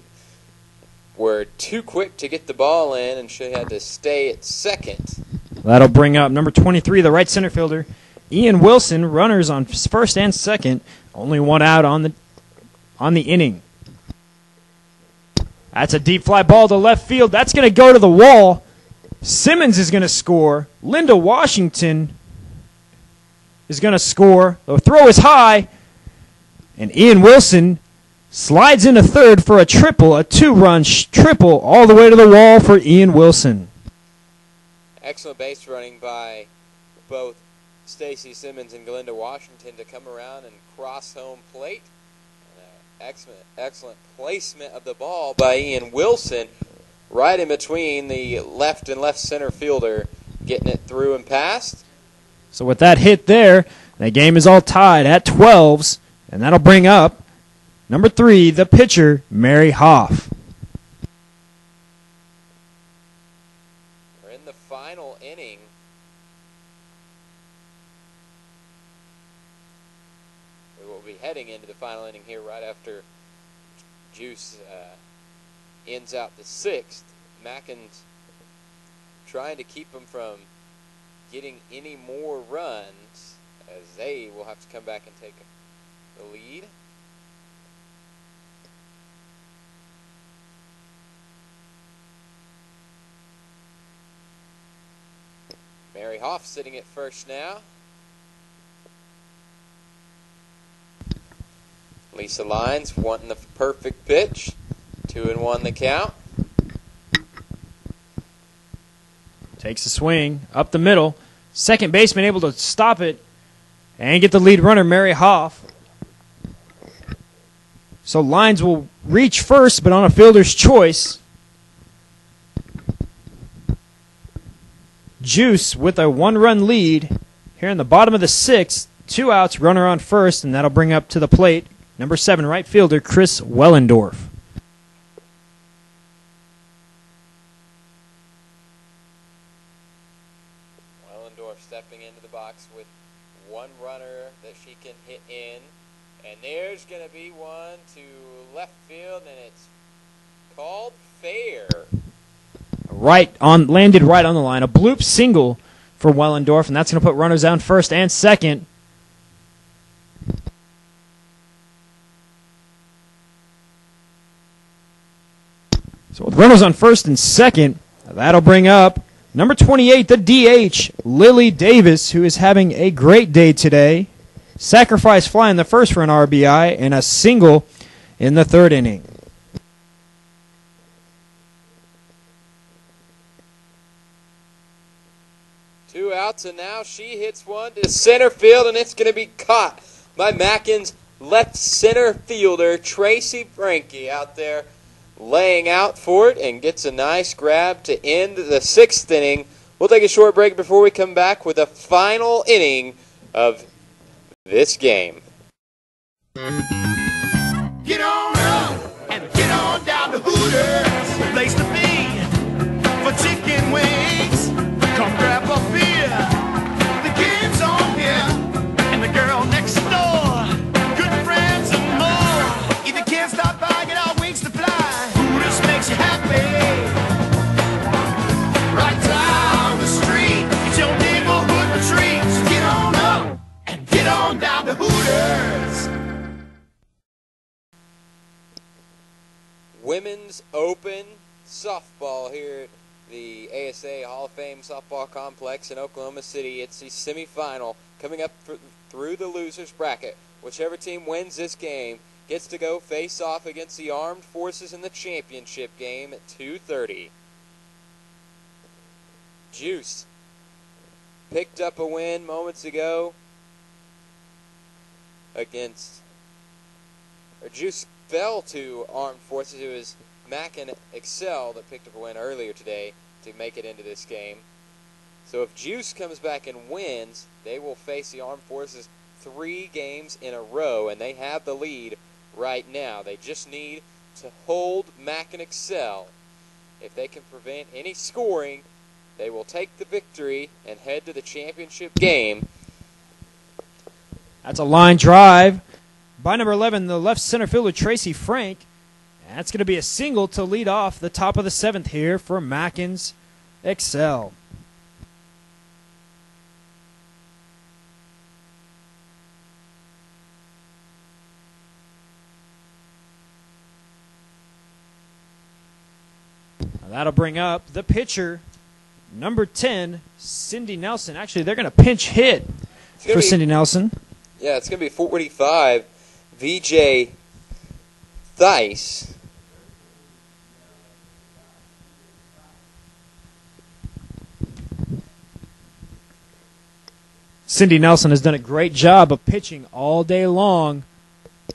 were too quick to get the ball in, and she had to stay at second. That'll bring up number 23, the right center fielder, Ian Wilson. Runners on first and second. Only 1 out on the inning. That's a deep fly ball to left field. That's going to go to the wall. Simmons is going to score. Linda Washington is going to score. The throw is high, and Ian Wilson slides into third for a triple, a 2-run triple all the way to the wall for Ian Wilson. Excellent base running by both Stacy Simmons and Glenda Washington to come around and cross home plate. Excellent placement of the ball by Ian Wilson, right in between the left and left center fielder, getting it through and past. So with that hit there, the game is all tied at 12s, and that'll bring up number 3, the pitcher, Mary Hoff. We're in the final inning. We will be heading into the final inning here right after Juice ends out the 6th. Mackin's trying to keep them from getting any more runs, as they will have to come back and take the lead. Mary Hoff sitting at first now. Lisa Lyons wanting the perfect pitch. 2-1 the count. Takes a swing up the middle. Second baseman able to stop it and get the lead runner, Mary Hoff. So Lyons will reach first, but on a fielder's choice. Juice with a 1-run lead here in the bottom of the 6th. 2 outs, runner on first, and that'll bring up to the plate number 7, right fielder, Chris Wellendorf. Wellendorf stepping into the box with 1 runner that she can hit in. And there's going to be one to left field, and it's called fair. Landed right on the line. A bloop single for Wellendorf, and that's going to put runners on first and second. So with runners on first and second, that'll bring up number 28, the DH, Lily Davis, who is having a great day today. Sacrifice fly in the first for an RBI and a single in the 3rd inning. 2 outs, and now she hits one to center field, and it's going to be caught by Mackin's left center fielder, Tracy Frankie, out there laying out for it, and gets a nice grab to end the 6th inning. We'll take a short break before we come back with the final inning of this game. Get on up and get on down to Hooters, the place to be for chicken wings. Come grab a beer, the game's on here, and the girl next door, good friends and more. If you can't stop by, get our wings to fly. Hooters makes you happy. Right down the street, it's your neighborhood retreat. So get on up and get on down to Hooters. Women's Open softball here at the ASA Hall of Fame softball complex in Oklahoma City. It's the semifinal coming up through the losers bracket. Whichever team wins this game gets to go face off against the Armed Forces in the championship game at 2:30. Juice picked up a win moments ago against, or Juice fell to Armed Forces. It was Mackin Excel that picked up a win earlier today to make it into this game. So if Juice comes back and wins, they will face the Armed Forces 3 games in a row, and they have the lead right now. They just need to hold Mackin Excel. If they can prevent any scoring, they will take the victory and head to the championship game. That's a line drive by number 11, the left center fielder, Tracy Frank. And that's going to be a single to lead off the top of the 7th here for Mackin's Excel. Now that'll bring up the pitcher, number 10, Cindy Nelson. Actually, they're going to pinch hit for Cindy Nelson. Yeah, it's going to be 45. VJ Thice. Cindy Nelson has done a great job of pitching all day long,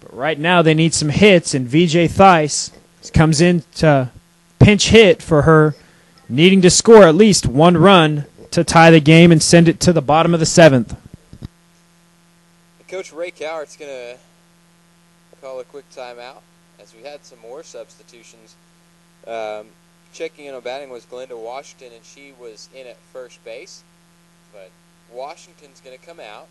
but right now they need some hits, and VJ Thice comes in to pinch hit for her, needing to score at least 1 run to tie the game and send it to the bottom of the 7th. Coach Ray Cowart's going to call a quick timeout as we had some more substitutions. Checking in on batting was Glenda Washington, and she was in at first base. But Washington's going to come out.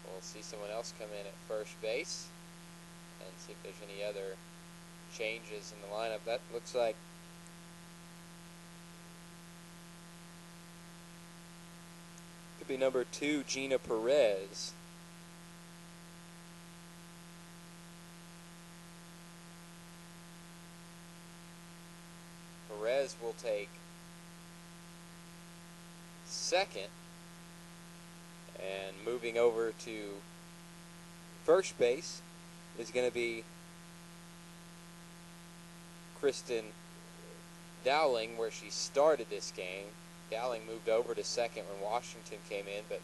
We'll see someone else come in at first base and see if there's any other changes in the lineup. That looks like could be number 2, Gina Perez. Perez will take second, and moving over to first base is going to be Kristen Dowling, where she started this game. Dowling moved over to second when Washington came in, but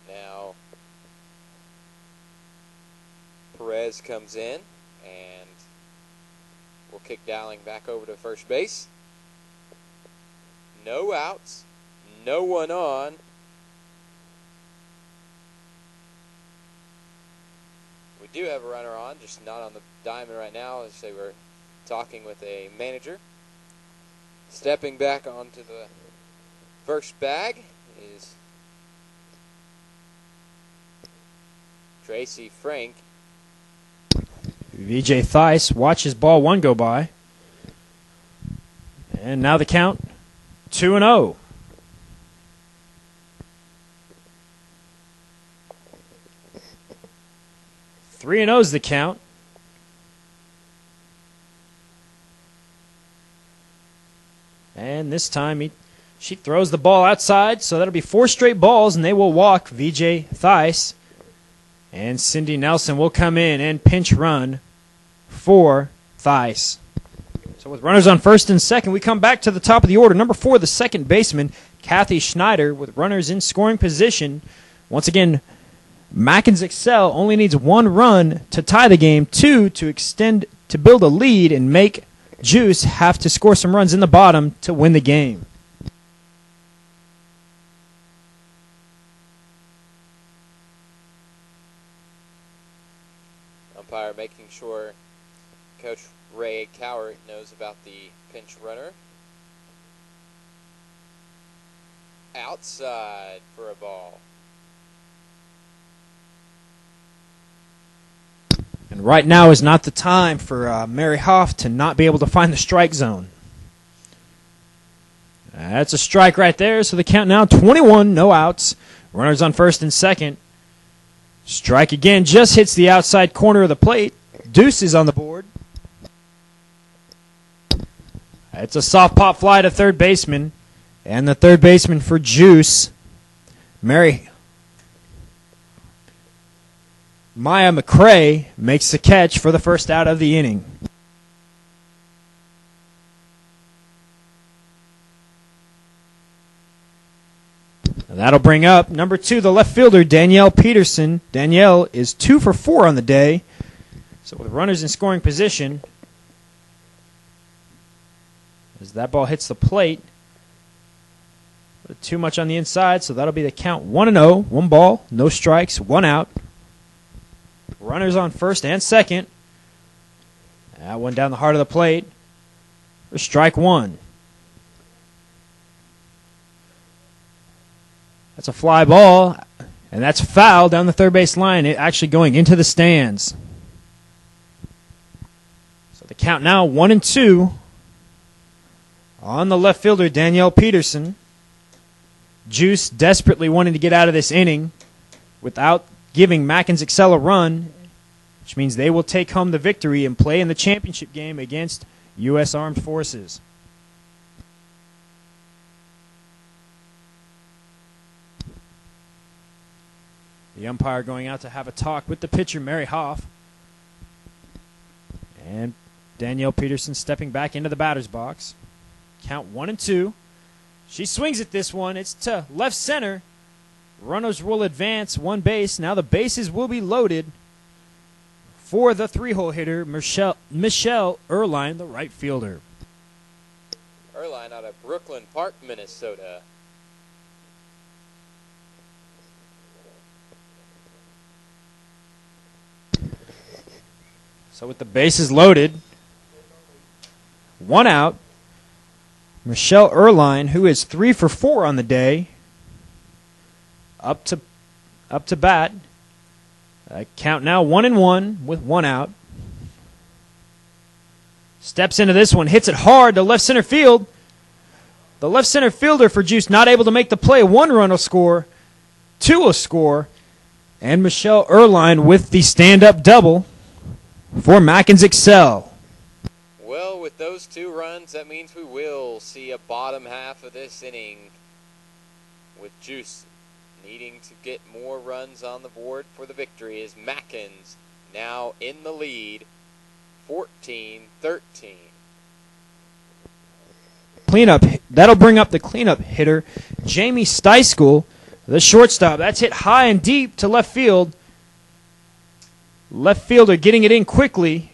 now Perez comes in, and we'll kick Dowling back over to first base. No outs, no one on. We do have a runner on, just not on the diamond right now, as they were talking with a manager. Stepping back onto the first bag is Tracy Frank. VJ Thice watches ball 1 go by. And now the count, 2-0. 3-0 is the count. And this time she throws the ball outside, so that'll be 4 straight balls, and they will walk VJ Thice. And Cindy Nelson will come in and pinch run for Thice. So So with runners on first and second, we come back to the top of the order. Number 4, the second baseman, Kathy Schneider, with runners in scoring position. Once again, Mackin Excel only needs 1 run to tie the game, 2 to extend to build a lead, and make Juice have to score some runs in the bottom to win the game. Umpire making sure Coach Ray Cowart knows about the pinch runner. Outside for a ball. And right now is not the time for Mary Hoff to not be able to find the strike zone. That's a strike right there, so the count now 21, no outs. Runners on first and second. Strike again, just hits the outside corner of the plate. Deuce is on the board. It's a soft pop fly to third baseman. And the third baseman for Juice, Maya McCrae, makes the catch for the first out of the inning. And that'll bring up number 2, the left fielder, Danielle Peterson. Danielle is 2 for 4 on the day. So with runners in scoring position, as that ball hits the plate, too much on the inside, so that'll be the count 1-0. 1 ball, no strikes, 1 out. Runners on first and second. That one down the heart of the plate for strike 1. That's a fly ball, and that's foul down the third base line, it actually going into the stands. So the count now 1-2 on the left fielder, Danielle Peterson. Juice desperately wanting to get out of this inning without giving Mackin Excel a run, which means they will take home the victory and play in the championship game against U.S. Armed Forces. The umpire going out to have a talk with the pitcher, Mary Hoff. And Danielle Peterson stepping back into the batter's box. Count 1-2. She swings at this one. It's to left center. Runners will advance 1 base. Now the bases will be loaded for the 3-hole hitter, Michelle Erline, the right fielder. Erline out of Brooklyn Park, Minnesota. So with the bases loaded, 1 out. Michelle Erline, who is 3 for 4 on the day, up to bat. Count now 1-1 with 1 out. Steps into this one, hits it hard to left center field. The left center fielder for Juice not able to make the play. 1 run will score, 2 will score, and Michelle Erline with the stand-up double for Mackin Excel. Well, with those 2 runs, that means we will see a bottom half of this inning with Juice needing to get more runs on the board for the victory as Mackin's now in the lead, 14-13. Cleanup, that'll bring up the cleanup hitter, Jamie Steiskell, the shortstop. That's hit high and deep to left field. Left fielder getting it in quickly.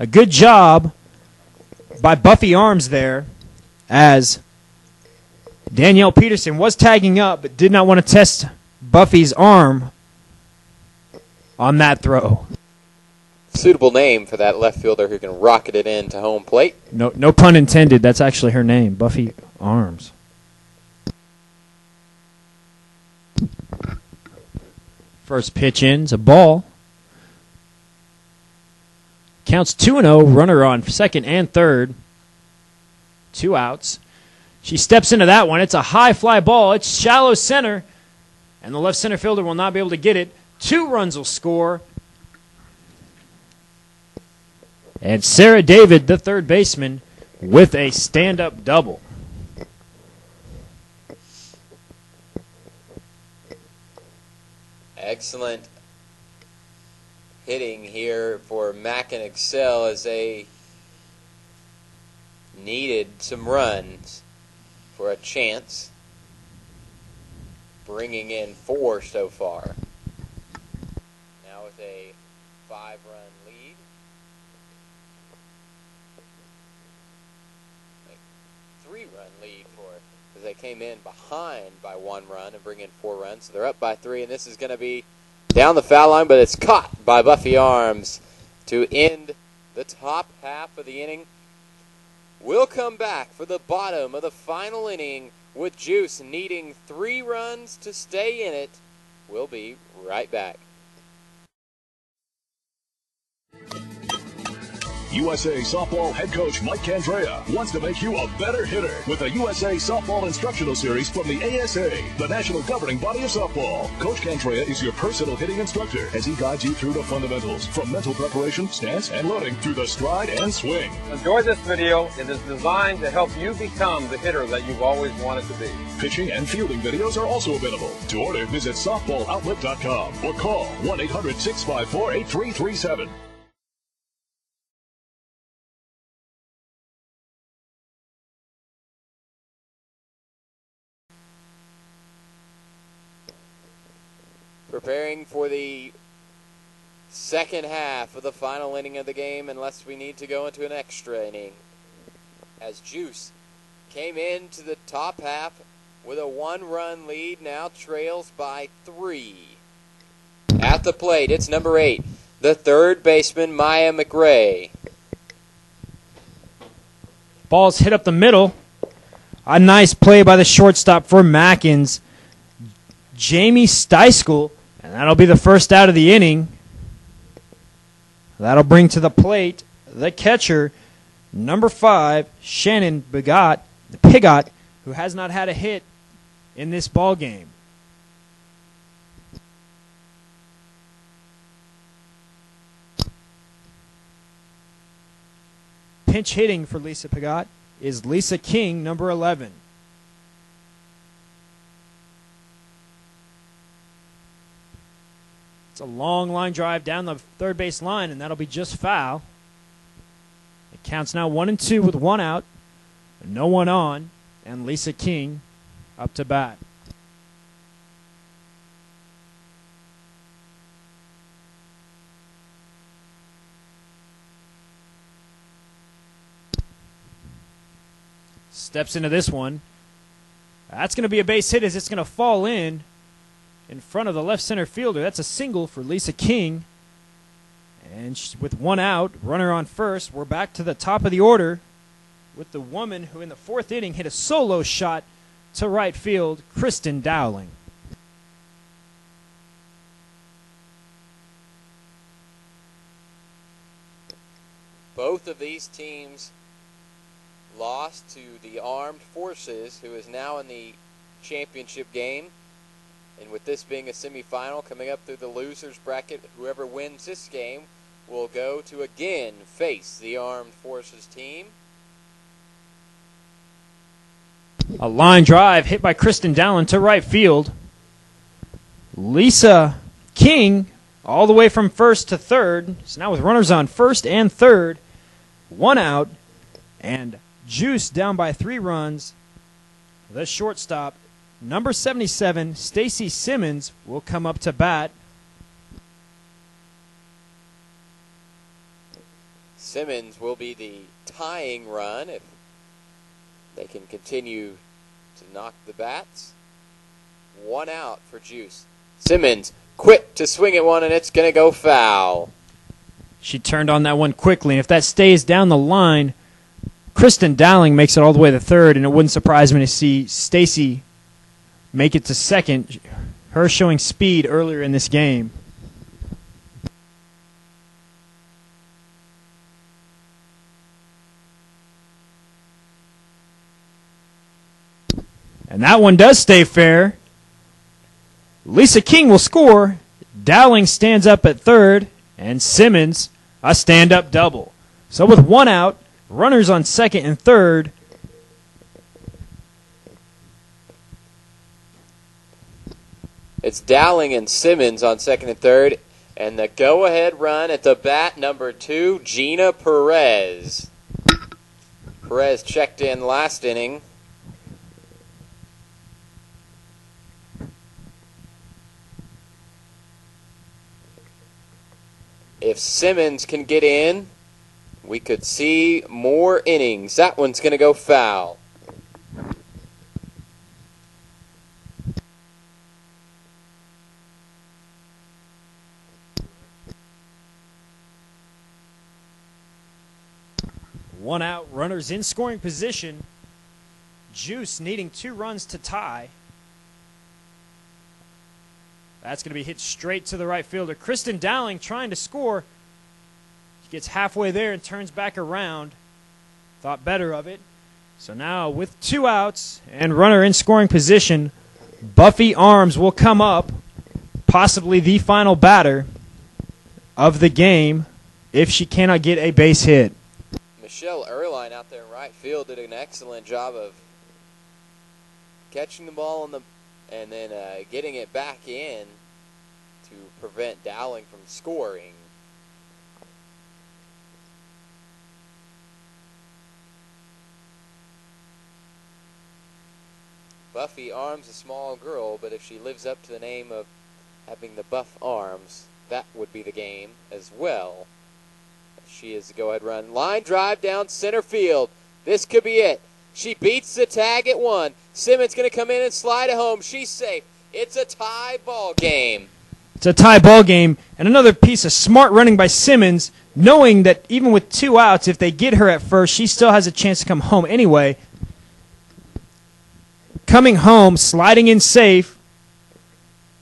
A good job by Buffy Arms there, as Danielle Peterson was tagging up but did not want to test Buffy's arm on that throw. Suitable name for that left fielder who can rocket it in to home plate. No pun intended. That's actually her name, Buffy Arms. First pitch in's a ball. Counts 2-0, runner on second and third. 2 outs. She steps into that one. It's a high fly ball. It's shallow center, and the left center fielder will not be able to get it. 2 runs will score. And Sarah David, the third baseman, with a stand-up double. Excellent hitting here for Mackin Excel as they needed some runs for a chance, bringing in 4 so far. Now with a 5-run lead. 3-run lead for it, because they came in behind by 1 run and bring in 4 runs. So they're up by 3, and this is going to be down the foul line, but it's caught by Buffy Arms to end the top half of the inning. We'll come back for the bottom of the final inning with Juice needing 3 runs to stay in it. We'll be right back. USA Softball head coach Mike Candrea wants to make you a better hitter with the USA Softball Instructional Series from the ASA, the national governing body of softball. Coach Candrea is your personal hitting instructor as he guides you through the fundamentals, from mental preparation, stance, and loading to the stride and swing. Enjoy this video. It is designed to help you become the hitter that you've always wanted to be. Pitching and fielding videos are also available. To order, visit softballoutlet.com or call 1-800-654-8337. Preparing for the second half of the final inning of the game, unless we need to go into an extra inning, as Juice came into the top half with a 1-run lead, now trails by 3. At the plate, it's number 8, the third baseman, Maya McRae. Ball's hit up the middle. A nice play by the shortstop for Mackin's Jamie Steiskell. And that'll be the first out of the inning. That'll bring to the plate the catcher, number 5, Shannon Pigot, who has not had a hit in this ball game. Pinch hitting for Lisa Pigot is Lisa King, number 11. It's a long line drive down the third base line, and that'll be just foul. It counts now 1-2 with 1 out, no one on, and Lisa King up to bat. Steps into this one. That's going to be a base hit as it's going to fall in front of the left center fielder. That's a single for Lisa King. And with 1 out, runner on first, we're back to the top of the order with the woman who in the 4th inning hit a solo shot to right field, Kristen Dowling. Both of these teams lost to the Armed Forces, who is now in the championship game. And with this being a semifinal coming up through the losers bracket, whoever wins this game will go to again face the Armed Forces team. A line drive hit by Kristen Dowling to right field. Lisa King all the way from first to third. So now with runners on first and third, 1 out, and Juice down by 3 runs. The shortstop, number 77, Stacy Simmons, will come up to bat. Simmons will be the tying run if they can continue to knock the bats. 1 out for Juice. Simmons quick to swing at one, and it's going to go foul. She turned on that one quickly, and if that stays down the line, Kristen Dowling makes it all the way to third, and it wouldn't surprise me to see Stacy make it to second, her showing speed earlier in this game. And that one does stay fair. Lisa King will score. Dowling stands up at third, and Simmons a stand-up double. So with 1 out, runners on second and third. It's Dowling and Simmons on second and third, and the go-ahead run at the bat, number 2, Gina Perez. Perez checked in last inning. If Simmons can get in, we could see more innings. That one's going to go foul. One out, runners in scoring position. Juice needing 2 runs to tie. That's going to be hit straight to the right fielder. Kristen Dowling trying to score. She gets halfway there and turns back around. Thought better of it. So now with 2 outs and runner in scoring position, Buffy Arms will come up, possibly the final batter of the game if she cannot get a base hit. Michelle Erline out there in right field did an excellent job of catching the ball and then getting it back in to prevent Dowling from scoring. Buffy Arms, a small girl, but if she lives up to the name of having the buff arms, that would be the game as well. She is the go-ahead run. Line drive down center field. This could be it. She beats the tag at 1. Simmons going to come in and slide it home. She's safe. It's a tie ball game. It's a tie ball game. And another piece of smart running by Simmons, knowing that even with 2 outs, if they get her at first, she still has a chance to come home anyway. Coming home, sliding in safe.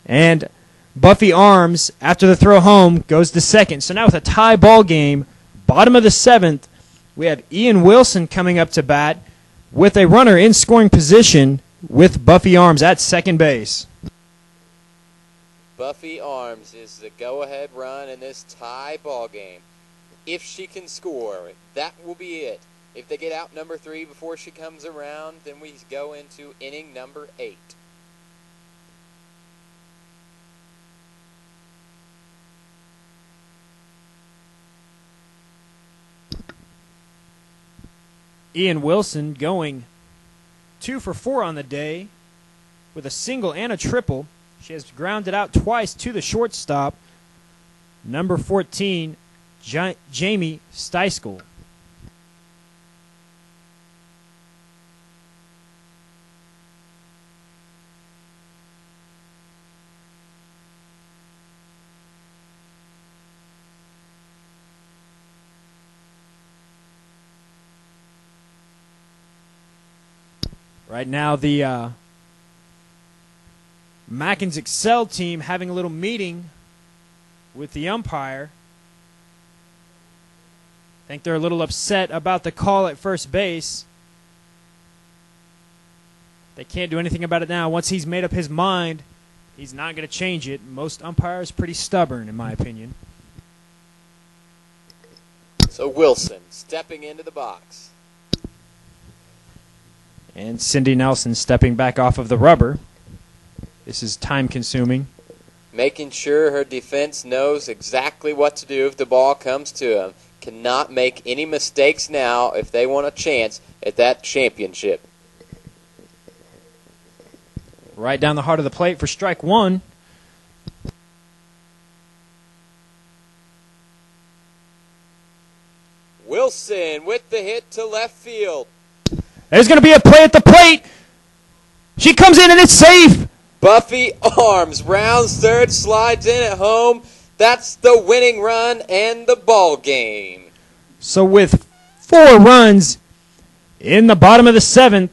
And Buffy Arms, after the throw home, goes to second. So now with a tie ball game, bottom of the 7th, we have Ian Wilson coming up to bat with a runner in scoring position with Buffy Arms at second base. Buffy Arms is the go-ahead run in this tie ball game. If she can score, that will be it. If they get out number 3 before she comes around, then we go into inning number 8. Ian Wilson going 2 for 4 on the day with a single and a triple. She has grounded out twice to the shortstop, number 14, Jamie Steiskell. Right now, the Mackin Excel team having a little meeting with the umpire. I think they're a little upset about the call at first base. They can't do anything about it now. Once he's made up his mind, he's not going to change it. Most umpires pretty stubborn, in my opinion. So Wilson stepping into the box. And Cindy Nelson stepping back off of the rubber. This is time-consuming. Making sure her defense knows exactly what to do if the ball comes to them. Cannot make any mistakes now if they want a chance at that championship. Right down the heart of the plate for strike 1. Wilson with the hit to left field. There's going to be a play at the plate. She comes in and it's safe. Buffy Arms rounds third, slides in at home. That's the winning run and the ball game. So with 4 runs in the bottom of the 7th,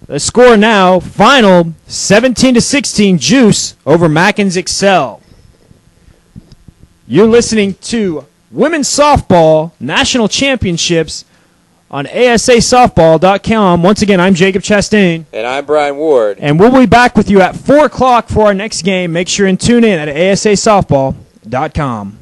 the score now, final 17-16 Juice over Mackin Excel. You're listening to Women's Softball National Championships on ASAsoftball.com. Once again, I'm Jacob Chastain. And I'm Brian Ward. And we'll be back with you at 4 o'clock for our next game. Make sure and tune in at ASAsoftball.com.